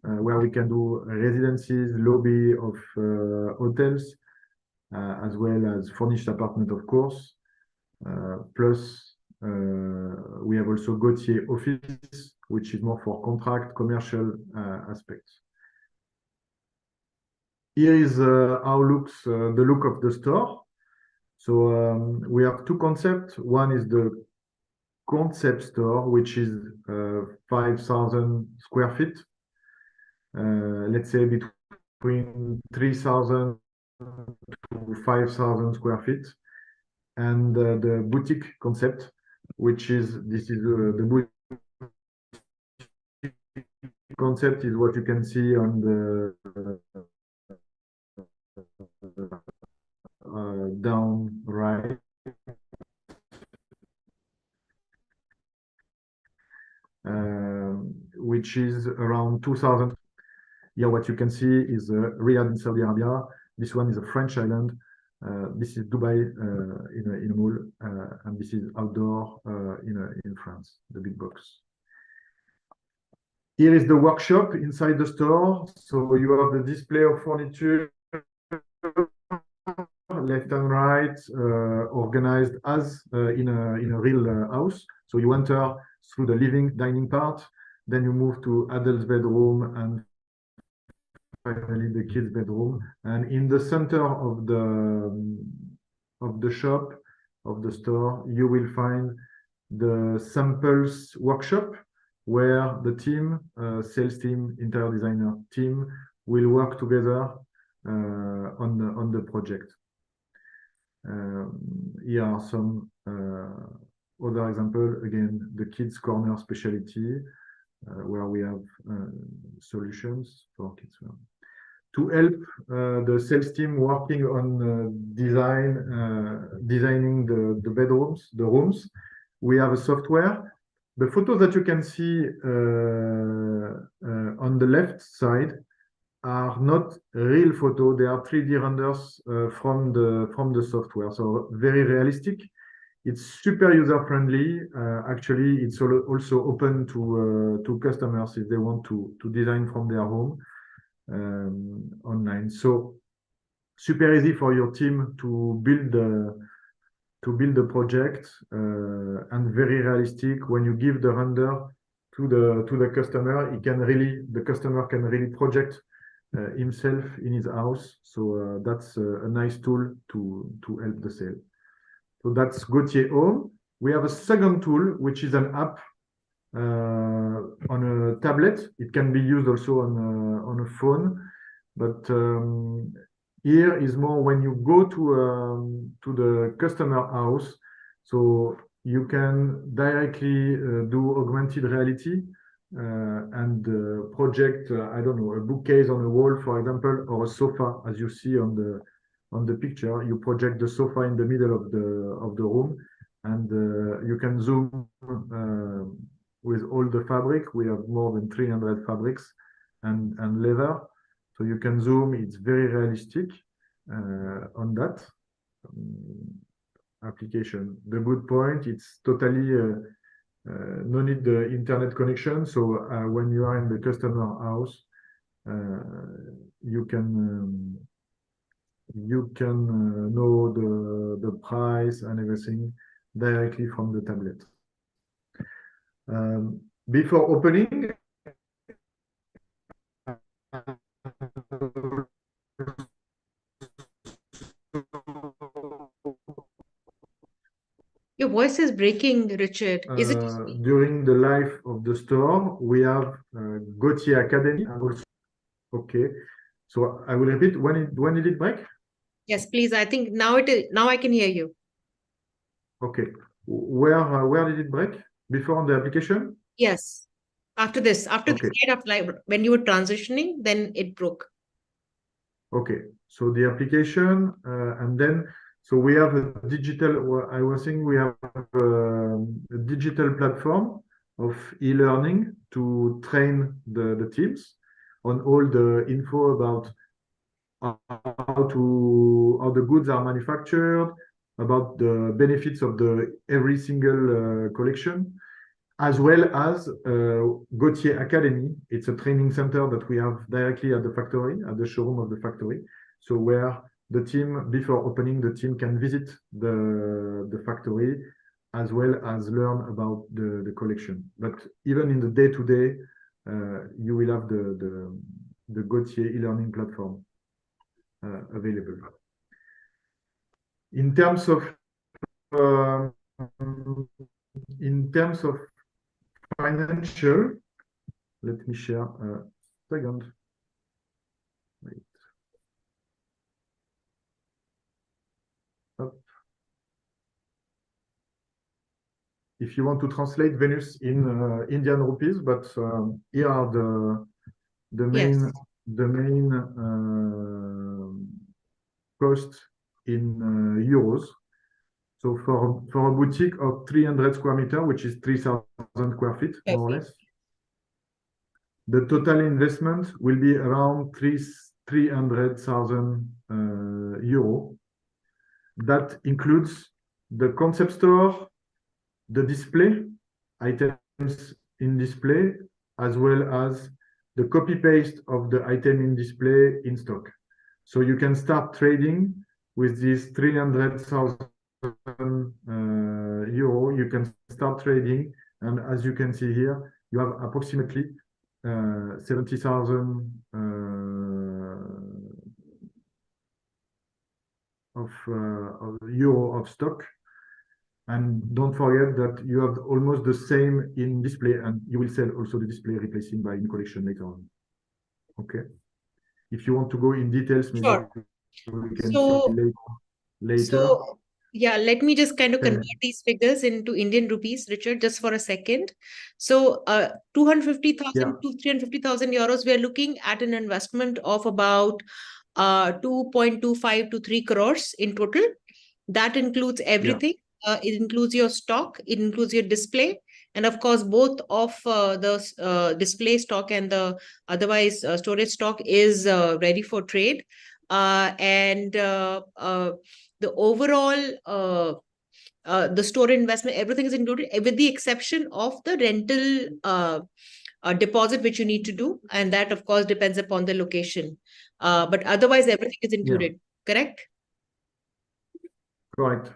where we can do residences, lobby of hotels. as well as furnished apartment, of course. Plus, we have also Gautier Office, which is more for contract commercial aspects. Here is how looks the look of the store. So we have two concepts. One is the concept store, which is 5,000 square feet. Let's say between 3,000 to 5,000 square feet. And the boutique concept, which is the boutique concept is what you can see on the down right. Which is around 2,000. Here, what you can see is Riyadh in Saudi Arabia. This one is a French island. This is Dubai in a mall, and this is outdoor in France, the big box. Here is the workshop inside the store. So you have the display of furniture, left and right, organized as in a real house. So you enter through the living dining part, then you move to adults bedroom, and finally the kids bedroom. And in the center of the shop, of the store, you will find the samples workshop, where the team, sales team, interior designer team, will work together on the project. Here are some other examples. Again, the kids corner specialty, where we have solutions for kids. To help the sales team working on designing the bedrooms, the rooms, we have a software. The photos that you can see on the left side are not real photos; they are 3D renders from the software. So very realistic. It's super user friendly. Actually, it's also open to customers if they want to design from their home online. So super easy for your team to build the project, and very realistic. When you give the render to the customer, the customer can really project himself in his house. So that's a nice tool to help the sale. So that's Gautier Home. We have a second tool, which is an app on a tablet. It can be used also on a phone, but here is more when you go to the customer house, so you can directly do augmented reality and project, I don't know, a bookcase on a wall, for example, or a sofa, as you see on the picture. You project the sofa in the middle of the room, and you can zoom with all the fabric. We have more than 300 fabrics and leather. So you can zoom. It's very realistic on that application. The good point, it's totally no need the internet connection. So when you are in the customer house, you can know the price and everything directly from the tablet. Before opening, Your voice is breaking, Richard. Is it just me? during the life of the store, we have Gautier Academy. And also, okay, so I will repeat. When did it break? Yes, please. I think now I can hear you. Okay, where did it break? Before on the application? Yes. After this Okay. slide of like when you were transitioning, then it broke. Okay, so the application, and then so we have a digital. I was saying we have a digital platform of e-learning to train the teams on all the info about how the goods are manufactured, about the benefits of every single collection, as well as Gautier Academy. It's a training center that we have directly at the factory, at the showroom of the factory. So where the team, before opening, the team can visit the factory as well as learn about the collection. But even in the day-to-day, you will have the Gauthier e-learning platform available. In terms of financial, let me share a second. Wait. Up. If you want to translate Venus in Indian rupees, but here are the main cost in euros. So for a boutique of 300 square meter, which is 3,000 square feet, more or less, the total investment will be around 300,000 euro. That includes the concept store, the display, items in display, as well as the copy paste of the item in display in stock. So you can start trading with this 300,000 euro. You can start trading, and as you can see here, you have approximately 70,000 of euro of stock. And don't forget that you have almost the same in display, and you will sell also the display replacing by in collection later on. Okay. If you want to go in details, maybe we can see later. So, yeah, let me just kind of convert these figures into Indian rupees, Richard, just for a second. So 250,000 to 350,000 euros, we are looking at an investment of about 2.25 to 3 crores in total. That includes everything. It includes your stock, it includes your display, and of course, both of the display stock and the otherwise storage stock is ready for trade. The overall the store investment, everything is included, with the exception of the rental deposit which you need to do, and that of course depends upon the location. But otherwise, everything is included. Correct? Correct.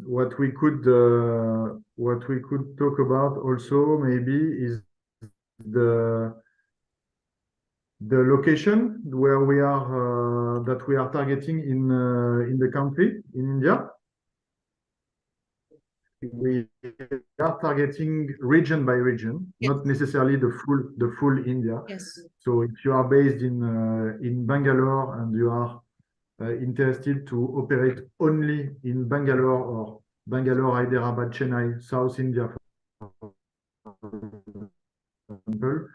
What we could talk about also maybe is the location where we are that we are targeting in the country, in India. We are targeting region by region, not necessarily the full India. Yes. So if you are based in Bangalore and you are interested to operate only in Bangalore or Bangalore, Hyderabad, Chennai, South India, for example,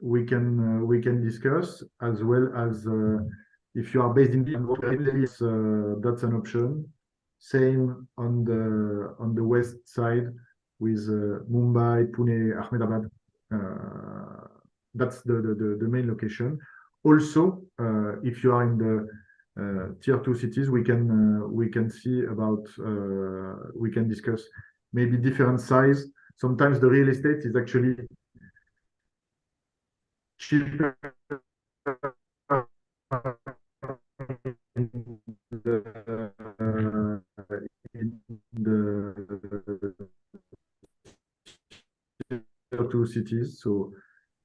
we can discuss, as well as if you are based in India, that's an option. Same on the west side with Mumbai, Pune, Ahmedabad. That's the main location. Also, if you are in the tier 2 cities, we can see about we can discuss maybe different size. Sometimes the real estate is actually cheaper in the tier 2 cities. So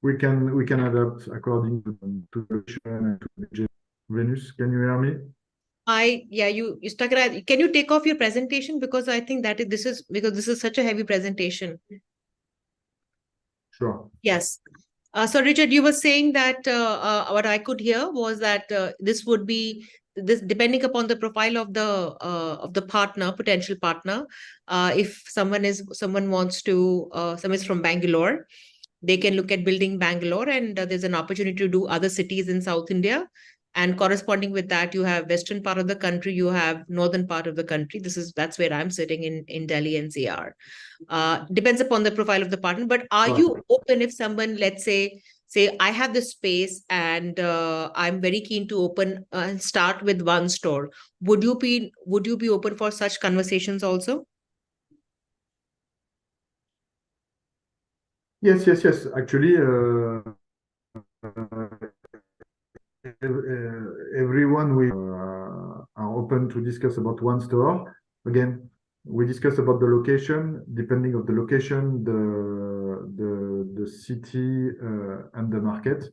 we can adapt according to the location and to the Venus. Can you hear me? You stuck it. Can you take off your presentation, because I think that this is such a heavy presentation. Sure. Yes. So Richard, you were saying that what I could hear was that this would be this depending upon the profile of the potential partner. If someone is from Bangalore, they can look at building Bangalore, and there's an opportunity to do other cities in South India. And corresponding with that, you have western part of the country, you have northern part of the country. That's where I'm sitting in Delhi NCR. Depends upon the profile of the partner. But are you open if someone, let's say I have this space and I'm very keen to open and start with one store? Would you be open for such conversations also? Yes, yes, yes. Actually, everyone are open to discuss about one store. Again, we discuss about the location. Depending of the location, the city and the market.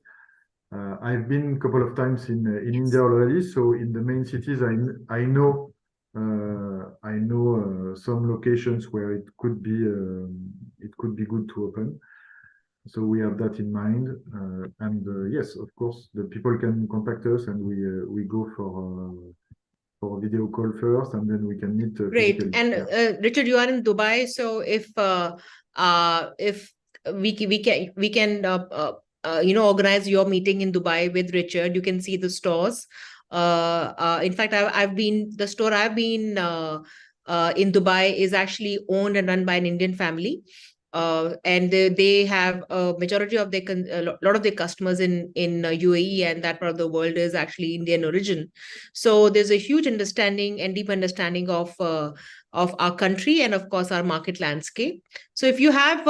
I've been a couple of times in India already. So in the main cities, I know some locations where it could be good to open. So we have that in mind. And yes, of course, the people can contact us and we go for a video call first, and then we can meet Great. physically. And Yeah. Richard, you are in Dubai, so if we can organize your meeting in Dubai with Richard, you can see the stores. In fact, I've been the store I've been in Dubai is actually owned and run by an Indian family. And they have a majority of a lot of their customers in UAE, and that part of the world is actually Indian origin. So there's a huge understanding and deep understanding of our country and of course our market landscape. So if you have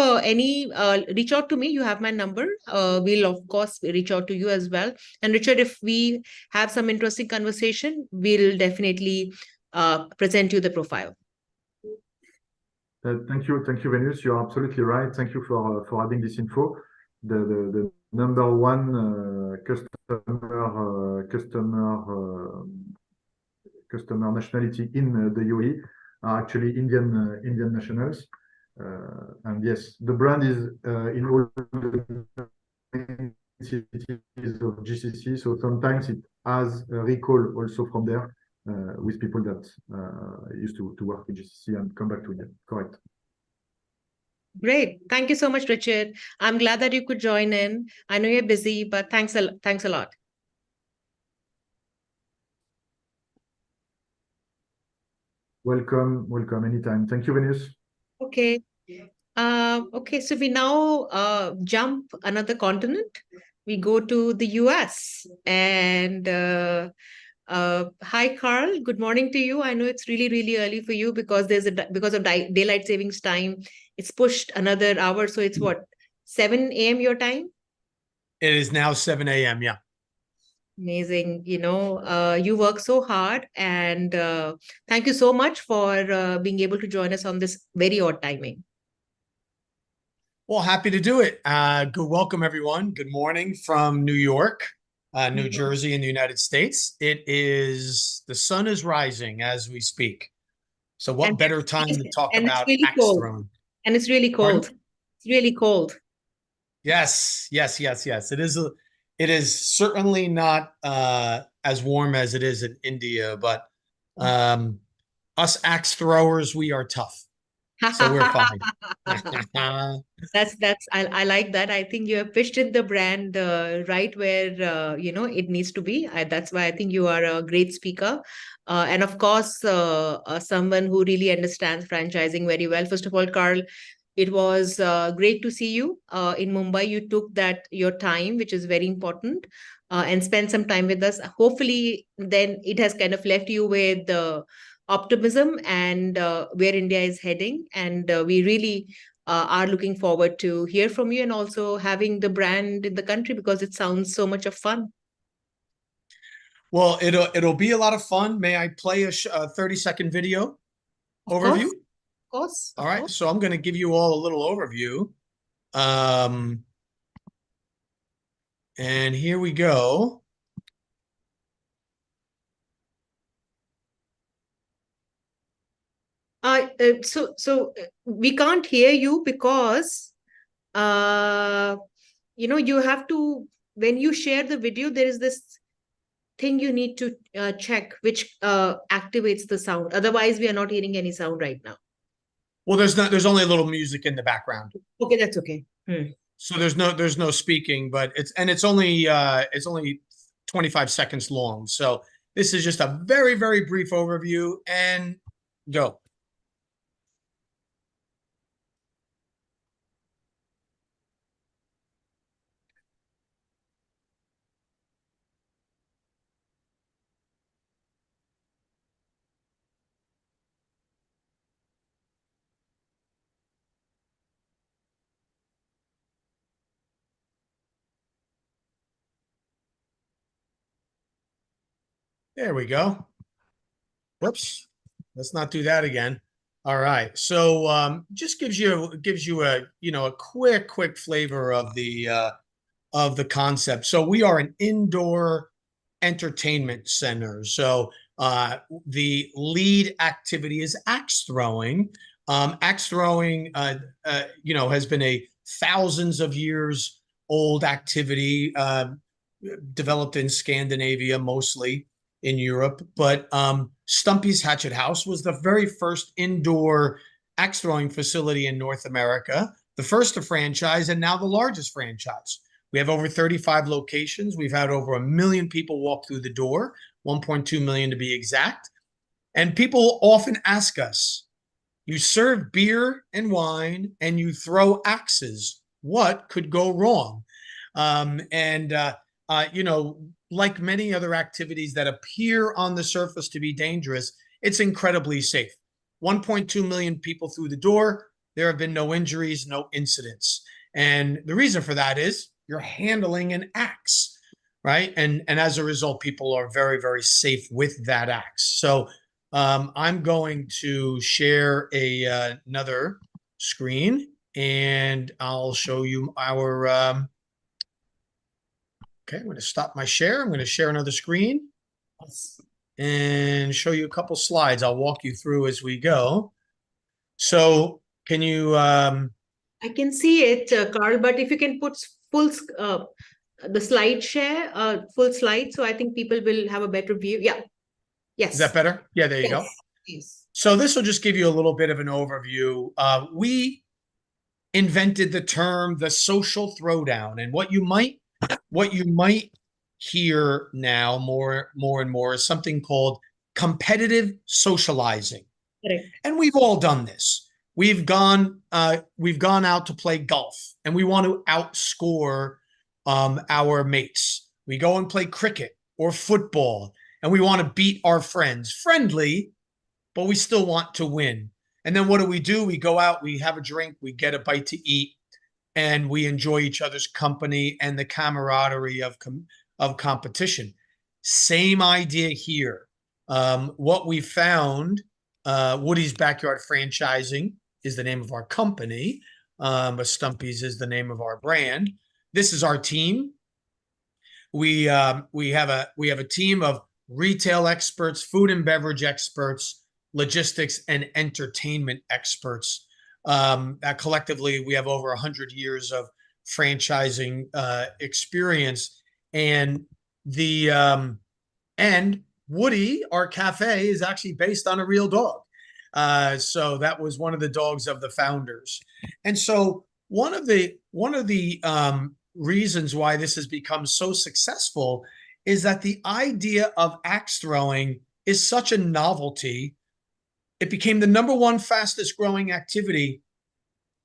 reach out to me. You have my number. We'll of course reach out to you as well. And Richard, if we have some interesting conversation, we'll definitely present you the profile. Thank you, Venus. You're absolutely right. Thank you for adding this info. The number one customer nationality in the UAE are actually Indian nationals. And yes, the brand is in all the cities of GCC. So sometimes it has a recall also from there with people that used to work with GCC and come back to India. Correct. Great. Thank you so much, Richard. I'm glad that you could join in. I know you're busy, but thanks a lot. Welcome anytime. Thank you, Venus. Okay. Okay, so we now jump another continent. We go to the US. And hi, Carl. Good morning to you. I know it's really, really early for you because because of daylight savings time. It's pushed another hour, so it's what, 7 a.m. your time? It is now 7 a.m. Yeah. Amazing. You work so hard, and thank you so much for being able to join us on this very odd timing. Well, happy to do it. Good welcome, everyone. Good morning from New York, New Jersey in the United States. The sun is rising as we speak. So what better time to talk about really axe cold. throwing? And it's really cold. Pardon? It's really cold. Yes. It is certainly not as warm as it is in India, but us axe throwers, we are tough. So we're fine. I like that. I think you have pitched in the brand right where it needs to be. That's why I think you are a great speaker, and of course someone who really understands franchising very well. First of all, Carl, it was great to see you in Mumbai. You took your time, which is very important, and spent some time with us. Hopefully, then it has kind of left you with optimism and where India is heading. And we really are looking forward to hear from you and also having the brand in the country because it sounds so much of fun. Well, it'll be a lot of fun. May I play a 30-second video overview? Of course. All right. So I'm going to give you all a little overview. And here we go. So we can't hear you because you have to, when you share the video, there is this thing you need to check which activates the sound. Otherwise, we are not hearing any sound right now. Well, there's only a little music in the background. Okay, that's okay. So there's no speaking, but it's only 25 seconds long. So this is just a very, very brief overview, and go. There we go. Whoops. Let's not do that again. All right. So just gives you a a quick flavor of the concept. So we are an indoor entertainment center. So the lead activity is axe throwing. Axe throwing, has been a thousands of years old activity, developed in Scandinavia, mostly in Europe. But Stumpy's Hatchet House was the very first indoor axe throwing facility in North America, the first to franchise and now the largest franchise. We have over 35 locations. We've had over 1 million people walk through the door, 1.2 million to be exact. And people often ask us, you serve beer and wine and you throw axes. What could go wrong? Like many other activities that appear on the surface to be dangerous, it's incredibly safe. 1.2 million people through the door. There have been no injuries, no incidents. And the reason for that is you're handling an axe, right? And as a result, people are very, very safe with that axe. So I'm going to share another screen, and I'll show you our. Okay, I'm going to stop my share. I'm going to share another screen and show you a couple slides. I'll walk you through as we go. So can you? I can see it, Carl, but if you can put full the slide share, full slide, so I think people will have a better view. Yeah. Yes. Is that better? Yeah, there you go. Yes. So this will just give you a little bit of an overview. We invented the term the social throwdown, and what you might hear now more and more is something called competitive socializing. Correct. And we've all done this. We've gone out to play golf, and we want to outscore our mates. We go and play cricket or football, and we want to beat our friends. Friendly, but we still want to win. And then what do? We go out, we have a drink, we get a bite to eat, and we enjoy each other's company and the camaraderie of competition. Same idea here. What we found, Woody's Backyard Franchising is the name of our company, but Stumpy's is the name of our brand. This is our team. We have a team of retail experts, food and beverage experts, logistics and entertainment experts. Collectively, we have over 100 years of franchising experience, and Woody, our cafe, is actually based on a real dog. So that was one of the dogs of the founders. And so one of the reasons why this has become so successful is that the idea of axe throwing is such a novelty. It became the #1 fastest growing activity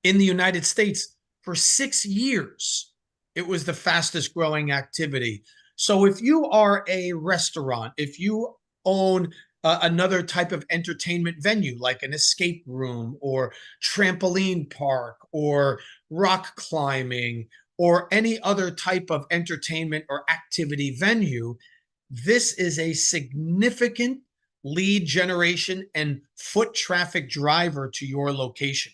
in the United States for 6 years. It was the fastest growing activity. So if you are a restaurant, if you own another type of entertainment venue, like an escape room or trampoline park or rock climbing or any other type of entertainment or activity venue, this is a significant lead generation and foot traffic driver to your location.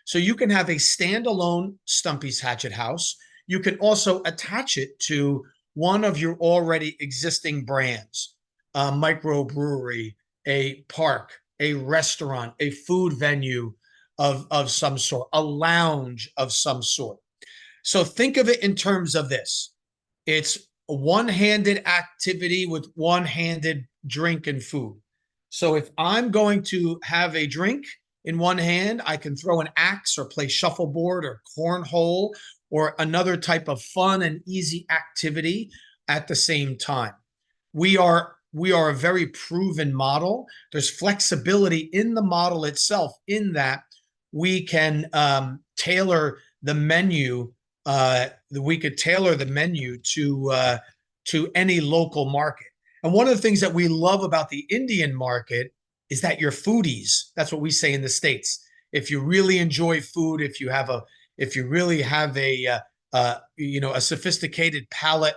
So you can have a standalone Stumpy's Hatchet House. You can also attach it to one of your already existing brands, a microbrewery, a park, a restaurant, a food venue of some sort, a lounge of some sort. So think of it in terms of this. It's a one-handed activity with one-handed drink and food. So if I'm going to have a drink in one hand, I can throw an axe or play shuffleboard or cornhole or another type of fun and easy activity at the same time. We are a very proven model. There's flexibility in the model itself, in that we can tailor the menu. We could tailor the menu to any local market. And one of the things that we love about the Indian market is that you're foodies. That's what we say in the States. If you really enjoy food, if you really have a sophisticated palate,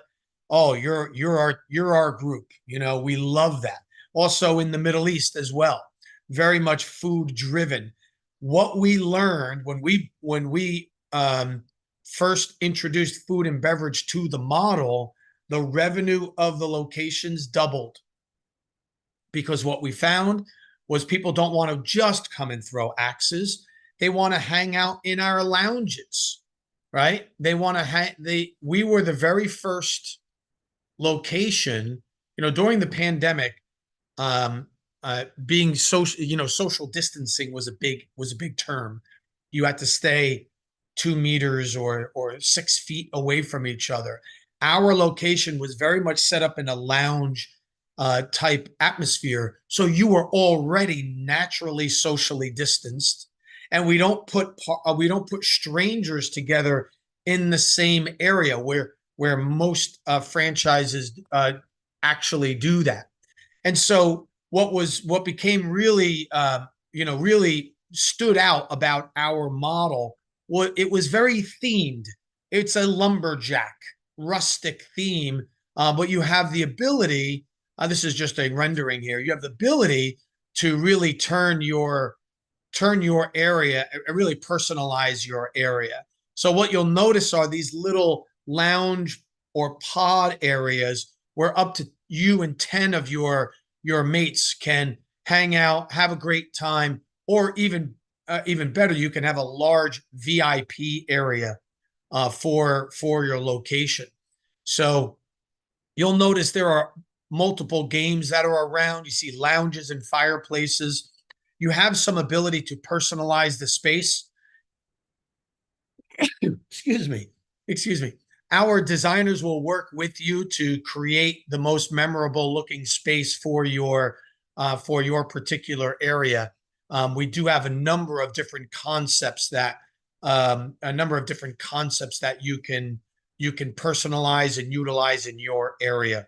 oh, you're our group. We love that. Also in the Middle East as well, very much food driven. What we learned when we first introduced food and beverage to the model, the revenue of the locations doubled, because what we found was people don't want to just come and throw axes. They want to hang out in our lounges, right? They want to we were the very first location, during the pandemic, being social, social distancing was a big term. You had to stay 2 meters or 6 feet away from each other. Our location was very much set up in a lounge type atmosphere, so you were already naturally socially distanced, and we don't put strangers together in the same area where most franchises actually do that. And so what became really really stood out about our model was it was very themed. It's a lumberjack rustic theme, but you have the ability, this is just a rendering here, you have the ability to really turn your area, really personalize your area. So what you'll notice are these little lounge or pod areas where up to you and 10 of your mates can hang out, have a great time, or even better, you can have a large VIP area for your location. So you'll notice there are multiple games that are around. You see lounges and fireplaces. You have some ability to personalize the space. Excuse me. Our designers will work with you to create the most memorable looking space for your particular area. We do have a number of different concepts that you can personalize and utilize in your area.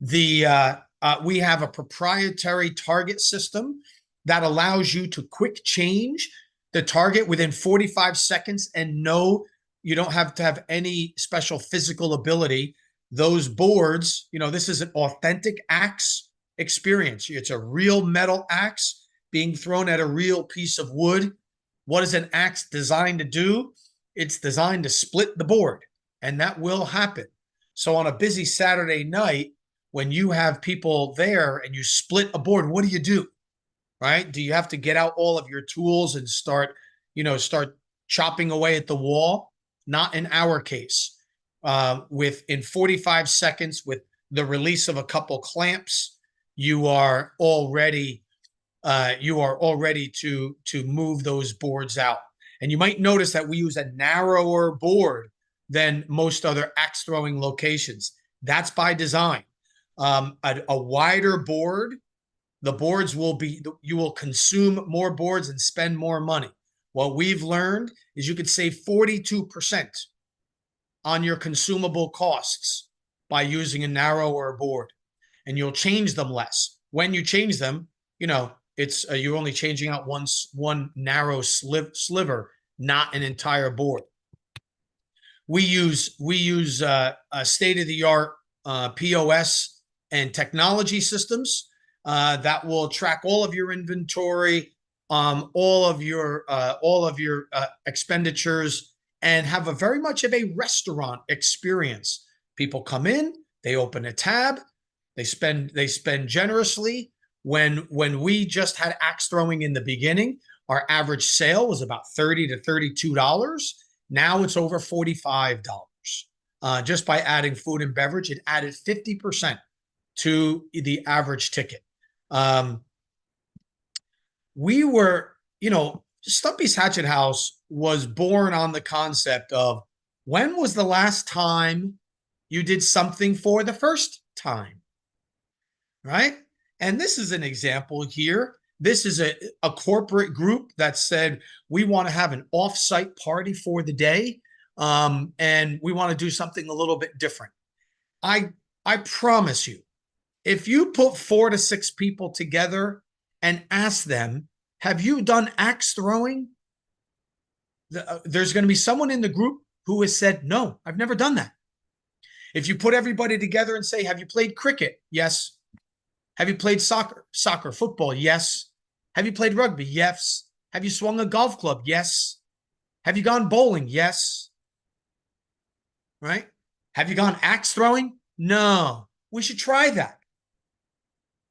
We have a proprietary target system that allows you to quick change the target within 45 seconds, and no, you don't have to have any special physical ability. Those boards, this is an authentic axe experience. It's a real metal axe being thrown at a real piece of wood. What is an axe designed to do? It's designed to split the board, and that will happen. So on a busy Saturday night, when you have people there and you split a board, what do? Right? Do you have to get out all of your tools and start chopping away at the wall? Not in our case. In 45 seconds, with the release of a couple clamps, you are all ready to move those boards out. And you might notice that we use a narrower board than most other axe throwing locations. That's by design. A wider board, you will consume more boards and spend more money. What we've learned is you could save 42% on your consumable costs by using a narrower board, and you'll change them less. When you change them, you're only changing out one narrow sliver, not an entire board. We use a state-of-the-art POS and technology systems that will track all of your inventory, all of your expenditures, and have a very much of a restaurant experience. People come in, they open a tab, they spend generously. When we just had axe throwing in the beginning, our average sale was about $30 to $32. Now it's over $45. Just by adding food and beverage, it added 50% to the average ticket. Stumpy's Hatchet House was born on the concept of, when was the last time you did something for the first time, right? And this is an example here. This is a corporate group that said, we want to have an off-site party for the day, and we want to do something a little bit different. I promise you, if you put 4 to 6 people together and ask them, have you done axe throwing? There's going to be someone in the group who has said, no, I've never done that. If you put everybody together and say, have you played cricket? Yes. Have you played soccer? Soccer, football? Yes. Have you played rugby? Yes. Have you swung a golf club? Yes. Have you gone bowling? Yes. Right? Have you gone axe throwing? No. We should try that.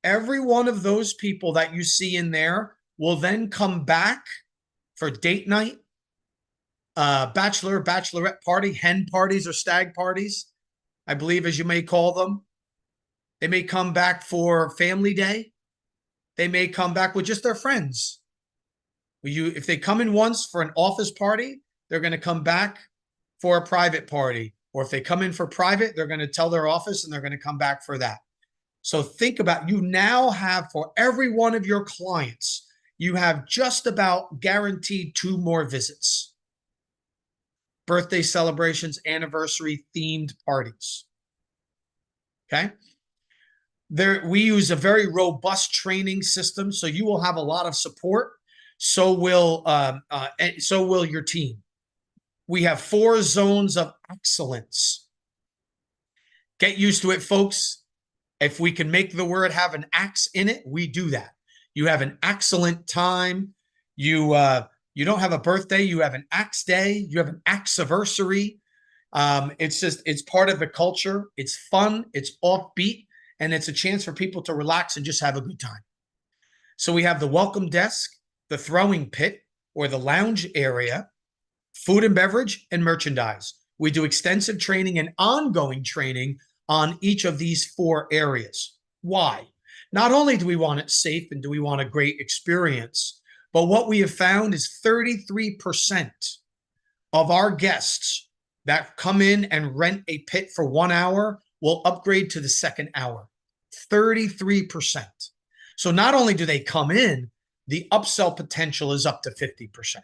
Every one of those people that you see in there will then come back for date night, bachelor, bachelorette party, hen parties or stag parties, I believe, as you may call them. They may come back for family day. They may come back with just their friends. If they come in once for an office party, they're going to come back for a private party. Or if they come in for private, they're going to tell their office and they're going to come back for that. So think about, you now have, for every one of your clients, you have just about guaranteed 2 more visits. Birthday celebrations, anniversary themed parties. Okay. We use a very robust training system, so you will have a lot of support. So will your team. We have 4 zones of excellence. Get used to it, folks. If we can make the word have an axe in it, we do that. You have an excellent time. You don't have a birthday. You have an axe day. You have an axeversary. It's part of the culture. It's fun. It's offbeat. And it's a chance for people to relax and just have a good time. So we have the welcome desk, the throwing pit or the lounge area, food and beverage, and merchandise. We do extensive training and ongoing training on each of these 4 areas. Why? Not only do we want it safe and do we want a great experience, but what we have found is 33% of our guests that come in and rent a pit for 1 hour will upgrade to the second hour. 33%. So not only do they come in, the upsell potential is up to 50%.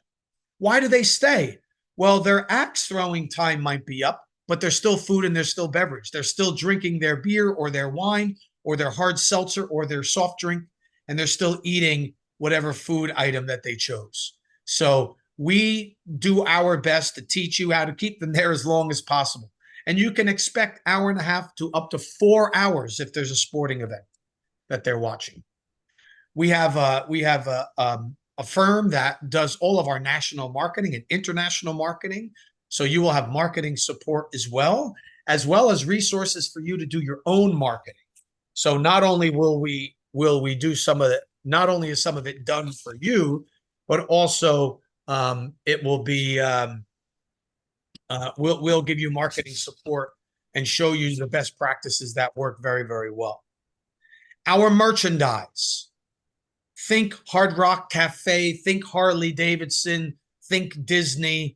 Why do they stay? Well, their axe throwing time might be up, but there's still food and there's still beverage. They're still drinking their beer or their wine or their hard seltzer or their soft drink, and they're still eating whatever food item that they chose. So we do our best to teach you how to keep them there as long as possible. And you can expect 1.5 hours to up to 4 hours if there's a sporting event that they're watching. We have a firm that does all of our national marketing and international marketing. So you will have marketing support as well as resources for you to do your own marketing. So not only will we do some of it, not only is some of it done for you, but also it will be we'll give you marketing support and show you the best practices that work very, very well. Our merchandise. Think Hard Rock Cafe, think Harley Davidson, think Disney.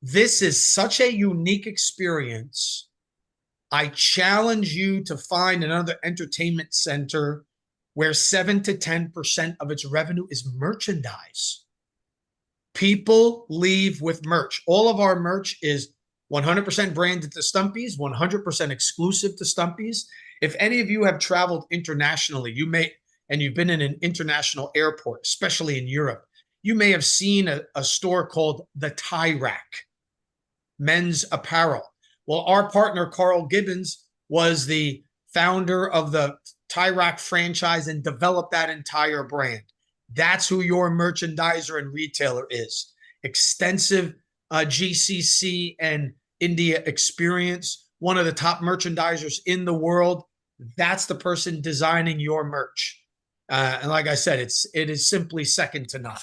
This is such a unique experience. I challenge you to find another entertainment center where 7 to 10% of its revenue is merchandise. People leave with merch. All of our merch is 100% branded to Stumpy's, 100% exclusive to Stumpy's. If any of you have traveled internationally, and you've been in an international airport, especially in Europe, you may have seen a store called the Tie Rack, men's apparel. Well, our partner, Carl Gibbons, was the founder of the Tie Rack franchise and developed that entire brand. That's who your merchandiser and retailer is. Extensive GCC and India experience, one of the top merchandisers in the world. That's the person designing your merch. And like I said, it is simply second to none.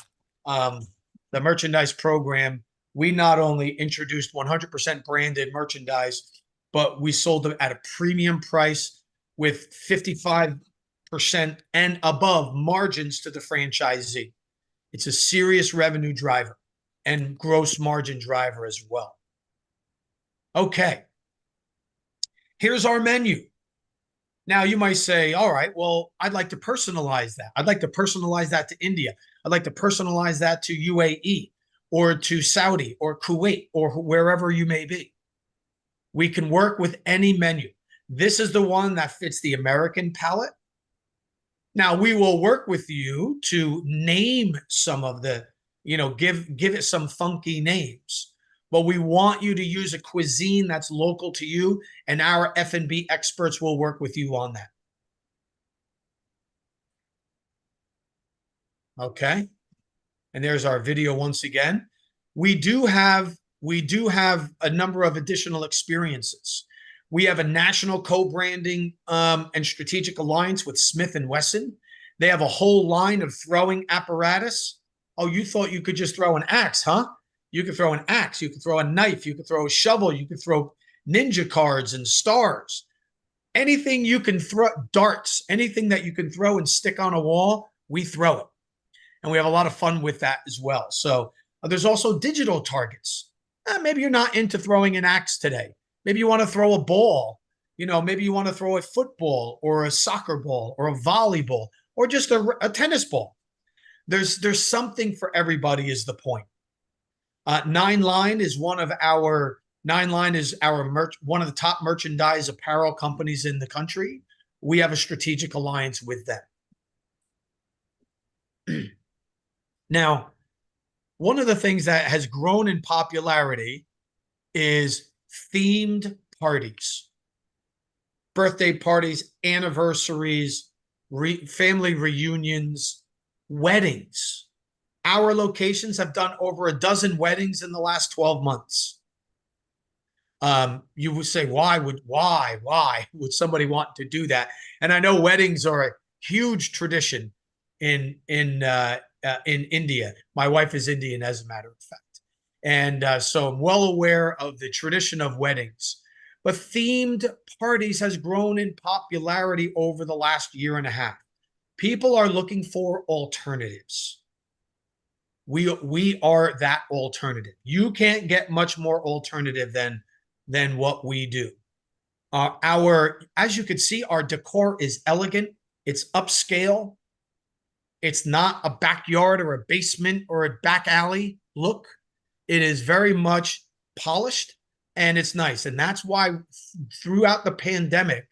The merchandise program, we not only introduced 100% branded merchandise, but we sold them at a premium price with 55% and above margins to the franchisee. It's a serious revenue driver and gross margin driver as well. Okay. Here's our menu. Now, you might say, all right, well, I'd like to personalize that. I'd like to personalize that to India. I'd like to personalize that to UAE or to Saudi or Kuwait or wherever you may be. We can work with any menu. This is the one that fits the American palate. Now, we will work with you to name some of the, give it some funky names. but we want you to use a cuisine that's local to you, and our F&B experts will work with you on that. Okay. And there's our video once again. We do have a number of additional experiences. We have a national co-branding and strategic alliance with Smith & Wesson. They have a whole line of throwing apparatus. Oh, you thought you could just throw an axe, huh? You could throw an axe, you could throw a knife, you could throw a shovel, you could throw ninja cards and stars. Anything you can throw, darts, anything that you can throw and stick on a wall, we throw it. And we have a lot of fun with that as well. So there's also digital targets. Maybe you're not into throwing an axe today. Maybe you want to throw a ball. You know, maybe you want to throw a football or a soccer ball or a volleyball or just a tennis ball. There's something for everybody is the point. Nine Line is one of our one of the top merchandise apparel companies in the country. We have a strategic alliance with them. Now, one of the things that has grown in popularity is themed parties, birthday parties, anniversaries, family reunions, weddings. Our locations have done over a dozen weddings in the last 12 months. You would say, why would somebody want to do that? And I know weddings are a huge tradition in India. My wife is Indian, as a matter of fact. And so I'm well aware of the tradition of weddings. But themed parties has grown in popularity over the last year and a half. People are looking for alternatives. We are that alternative. You can't get much more alternative than what we do. As you can see, our decor is elegant. It's upscale. It's not a backyard or a basement or a back alley look. It is very much polished and it's nice. And that's why throughout the pandemic,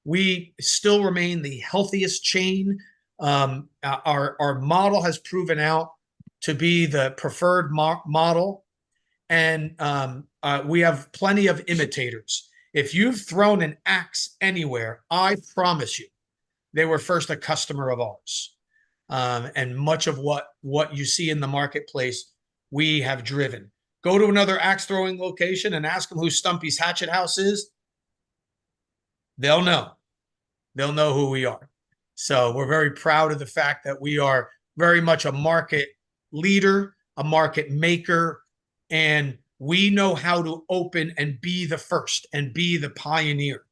we still remain the healthiest chain. Our model has proven out to be the preferred model. And we have plenty of imitators. If you've thrown an axe anywhere, I promise you, they were first a customer of ours. And much of what you see in the marketplace, we have driven. Go to another axe throwing location and ask them who Stumpy's Hatchet House is. They'll know. They'll know who we are. So we're very proud of the fact that we are very much a market leader, a market maker, and we know how to open and be the first and be the pioneer.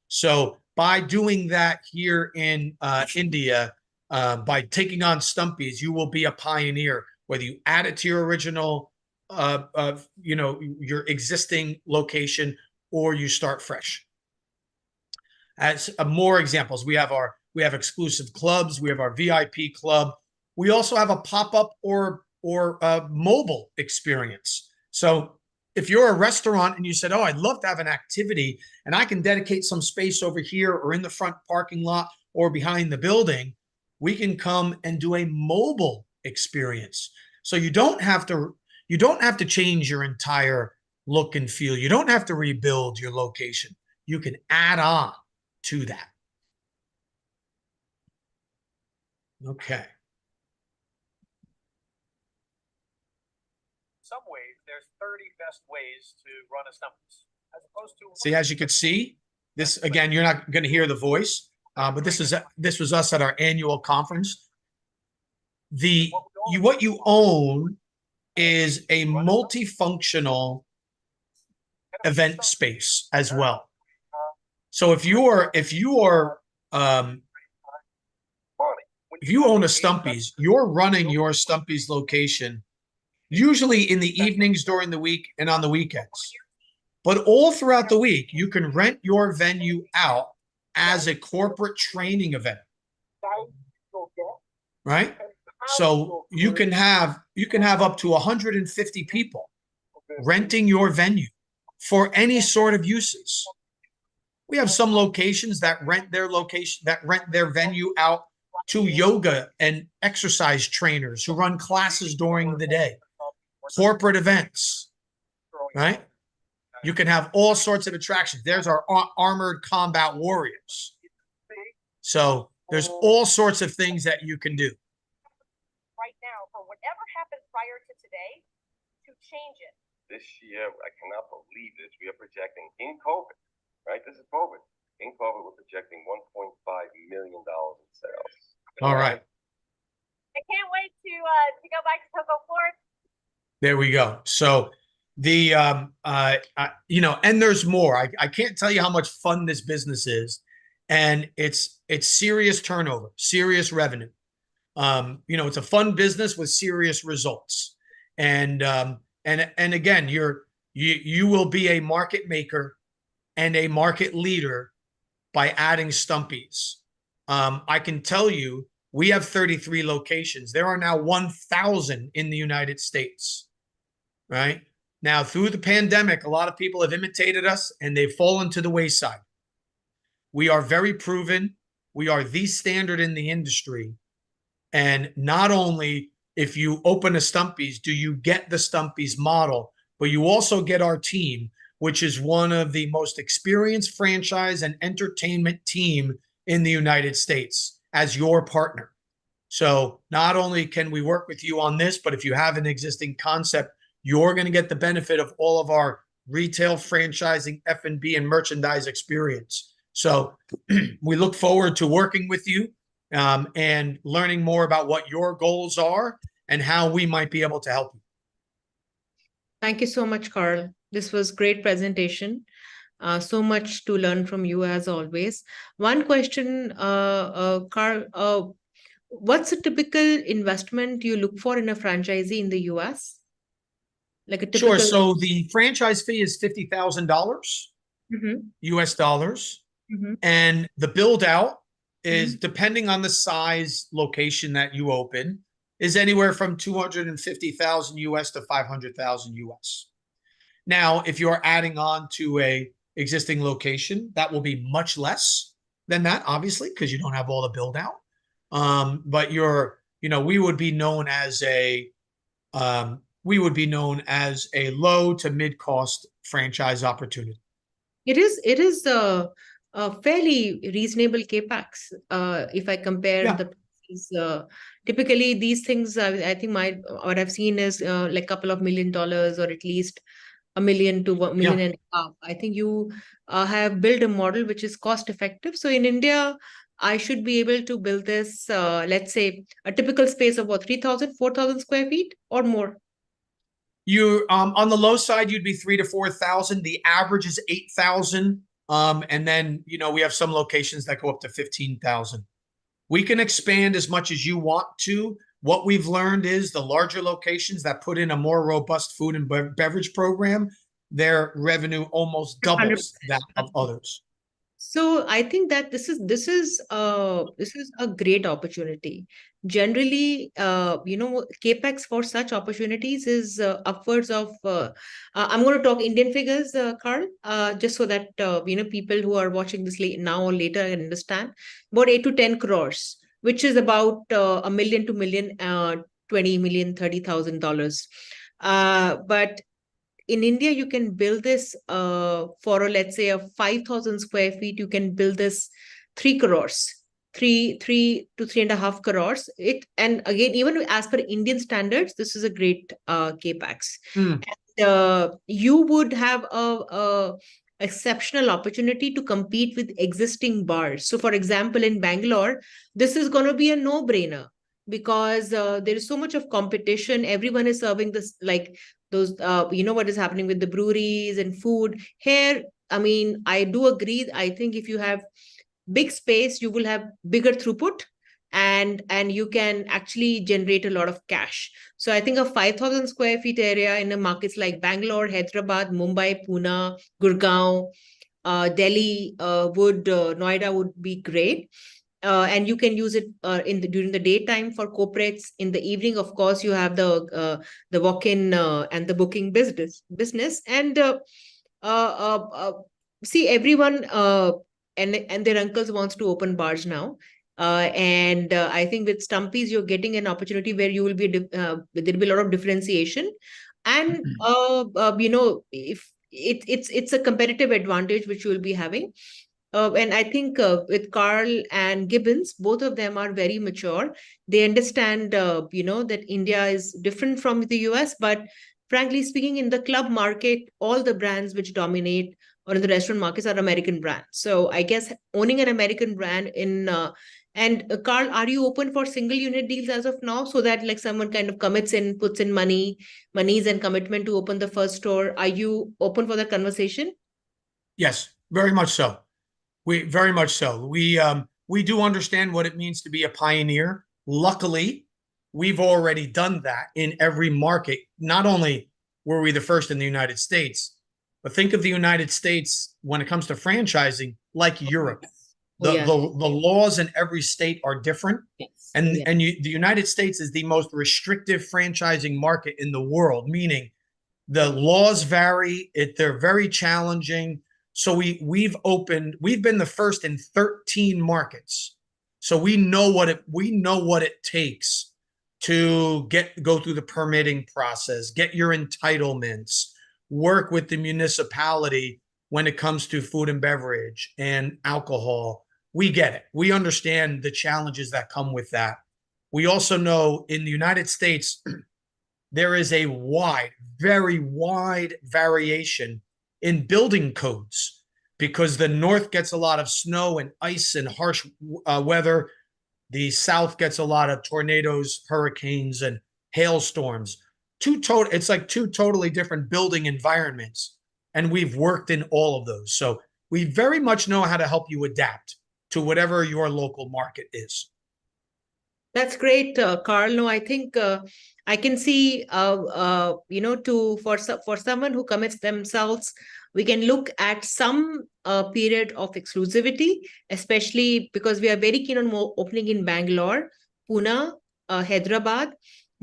So by doing that here in India, by taking on Stumpy's, you will be a pioneer, whether you add it to your original, your existing location, or you start fresh. As more examples, we have exclusive clubs, we have our VIP club. We also have a pop-up or a mobile experience. So if you're a restaurant and you said, oh, I'd love to have an activity and I can dedicate some space over here or in the front parking lot or behind the building, we can come and do a mobile experience. So you don't have to change your entire look and feel. You don't have to rebuild your location. You can add on to that. Okay. Some ways, there's 30 best ways to run a Stumpy's. As opposed to see, as you can see, this again, you're not going to hear the voice, but this was us at our annual conference. What you own is a multifunctional event space as well. So if you own a Stumpy's, you're running your Stumpy's location usually in the evenings during the week and on the weekends. But all throughout the week, you can rent your venue out as a corporate training event. Right? So you can have up to 150 people renting your venue for any sort of uses. We have some locations that rent their venue out to yoga and exercise trainers who run classes during the day, corporate events. right? You can have all sorts of attractions. There's our armored combat warriors. So there's all sorts of things that you can do. Right now, for whatever happened prior to today, to change it. This year, I cannot believe this. We are projecting in COVID, right? This is COVID. In COVID, we're projecting $1.5 million in sales. All right. I can't wait to go back to Coco Ford. There we go. So the and there's more. I can't tell you how much fun this business is, and it's serious turnover, serious revenue. It's a fun business with serious results, and again, you will be a market maker and a market leader by adding Stumpies. I can tell you, we have 33 locations. There are now 1,000 in the United States, right? Now, through the pandemic, a lot of people have imitated us and they've fallen to the wayside. We are very proven. We are the standard in the industry. And not only if you open a Stumpies, do you get the Stumpies model, but you also get our team, which is one of the most experienced franchise and entertainment team in the United States as your partner. So not only can we work with you on this, but if you have an existing concept, you're going to get the benefit of all of our retail franchising, F&B, and merchandise experience. So we look forward to working with you and learning more about what your goals are and how we might be able to help you. Thank you so much, Carl. This was great presentation. So much to learn from you as always. One question, Carl, what's a typical investment you look for in a franchisee in the US? Like a typical. Sure. So the franchise fee is $50,000 US dollars. And the build out is, depending on the size location that you open, is anywhere from 250,000 US to 500,000 US. Now, if you're adding on to a existing location, that will be much less than that, obviously, because you don't have all the build out. But we would be known as a low to mid cost franchise opportunity. It is a fairly reasonable capex if I compare the prices. Typically, these things, I think what I've seen is like a couple of $1 million or at least $1 million to $1.5 million. I think you have built a model which is cost effective. So in India, I should be able to build this, let's say, a typical space of what, 3,000, 4,000 square feet or more? You on the low side, you'd be 3,000 to 4,000. The average is 8,000. And then, we have some locations that go up to 15,000. We can expand as much as you want to. What we've learned is the larger locations that put in a more robust food and beverage program, their revenue almost doubles 100%. That of others. So I think that this is a great opportunity. Generally, capex for such opportunities is upwards of. I'm going to talk Indian figures, Carl, just so that people who are watching this now or later can understand. About 8 to 10 crores, which is about $1 million to $1 million, $20 million, $30,000. But in India, you can build this for, let's say, a 5,000 square feet. You can build this 3 crores, 3 to 3.5 crores. And again, even as per Indian standards, this is a great capex. And, you would have a exceptional opportunity to compete with existing bars. So, for example, in Bangalore, this is going to be a no-brainer because there is so much of competition. Everyone is serving this like. Those, what is happening with the breweries and food here. I mean, I do agree. I think if you have big space, you will have bigger throughput and you can actually generate a lot of cash. So I think a 5,000 square feet area in the markets like Bangalore, Hyderabad, Mumbai, Pune, Gurgaon, Delhi, Noida would be great. And you can use it during the daytime for corporates. In the evening, of course, you have the walk-in and the booking business. And see, everyone and their uncles wants to open bars now. And I think with Stumpies, you're getting an opportunity where you will be there'll be a lot of differentiation. And if it's a competitive advantage which you will be having. And I think with Carl and Gibbons, both of them are very mature. They understand, that India is different from the US. But frankly speaking, in the club market, all the brands which dominate or in the restaurant markets are American brands. So I guess owning an American brand Carl, are you open for single unit deals as of now, so that like someone kind of commits in, puts in monies and commitment to open the first store? Are you open for that conversation? Yes, very much so. We very much so. We do understand what it means to be a pioneer. Luckily, we've already done that in every market. Not only were we the first in the United States, but think of the United States when it comes to franchising like Europe. The laws in every state are different. Yes. And the United States is the most restrictive franchising market in the world, meaning the laws vary. They're very challenging. So we've been the first in 13 markets. So we know what it takes to go through the permitting process, get your entitlements, work with the municipality when it comes to food and beverage and alcohol. We get it. We understand the challenges that come with that. We also know in the United States, there is a very wide variation in building codes because the North gets a lot of snow and ice and harsh weather. The South gets a lot of tornadoes, hurricanes, and hailstorms. It's like two totally different building environments. And we've worked in all of those. So we very much know how to help you adapt to whatever your local market is. That's great, Carl. No, I think I can see, for someone who commits themselves, we can look at some period of exclusivity, especially because we are very keen on opening in Bangalore, Pune, Hyderabad,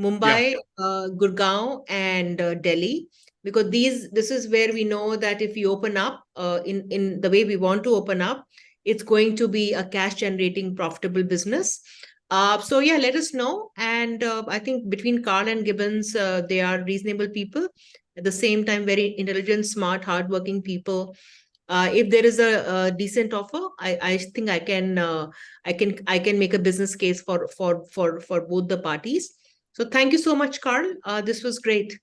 Mumbai, Gurgaon, and Delhi. Because this is where we know that if we open up in the way we want to open up, it's going to be a cash generating, profitable business. So yeah, let us know. And I think between Carl and Gibbons, they are reasonable people. At the same time, very intelligent, smart, hardworking people. If there is a decent offer, I think I can make a business case for both the parties. So thank you so much, Carl. This was great.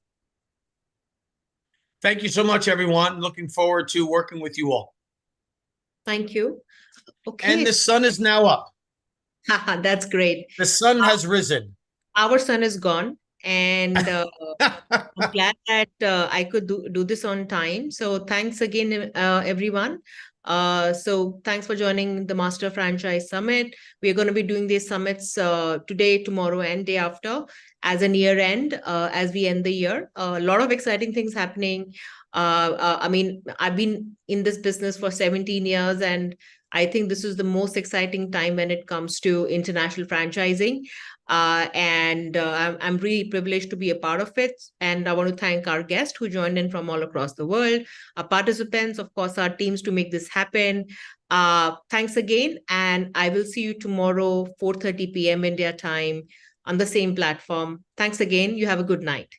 Thank you so much, everyone. Looking forward to working with you all. Thank you. Okay. And the sun is now up. That's great. The sun has risen. Our sun is gone. And I'm glad that I could do this on time. So thanks again, everyone. So thanks for joining the Master Franchise Summit. We're going to be doing these summits today, tomorrow, and day after as an year end, as we end the year. A lot of exciting things happening. I mean, I've been in this business for 17 years, and I think this is the most exciting time when it comes to international franchising. I'm really privileged to be a part of it. And I want to thank our guests who joined in from all across the world, our participants, of course, our teams to make this happen. Thanks again. And I will see you tomorrow, 4:30 p.m. India time on the same platform. Thanks again. You have a good night.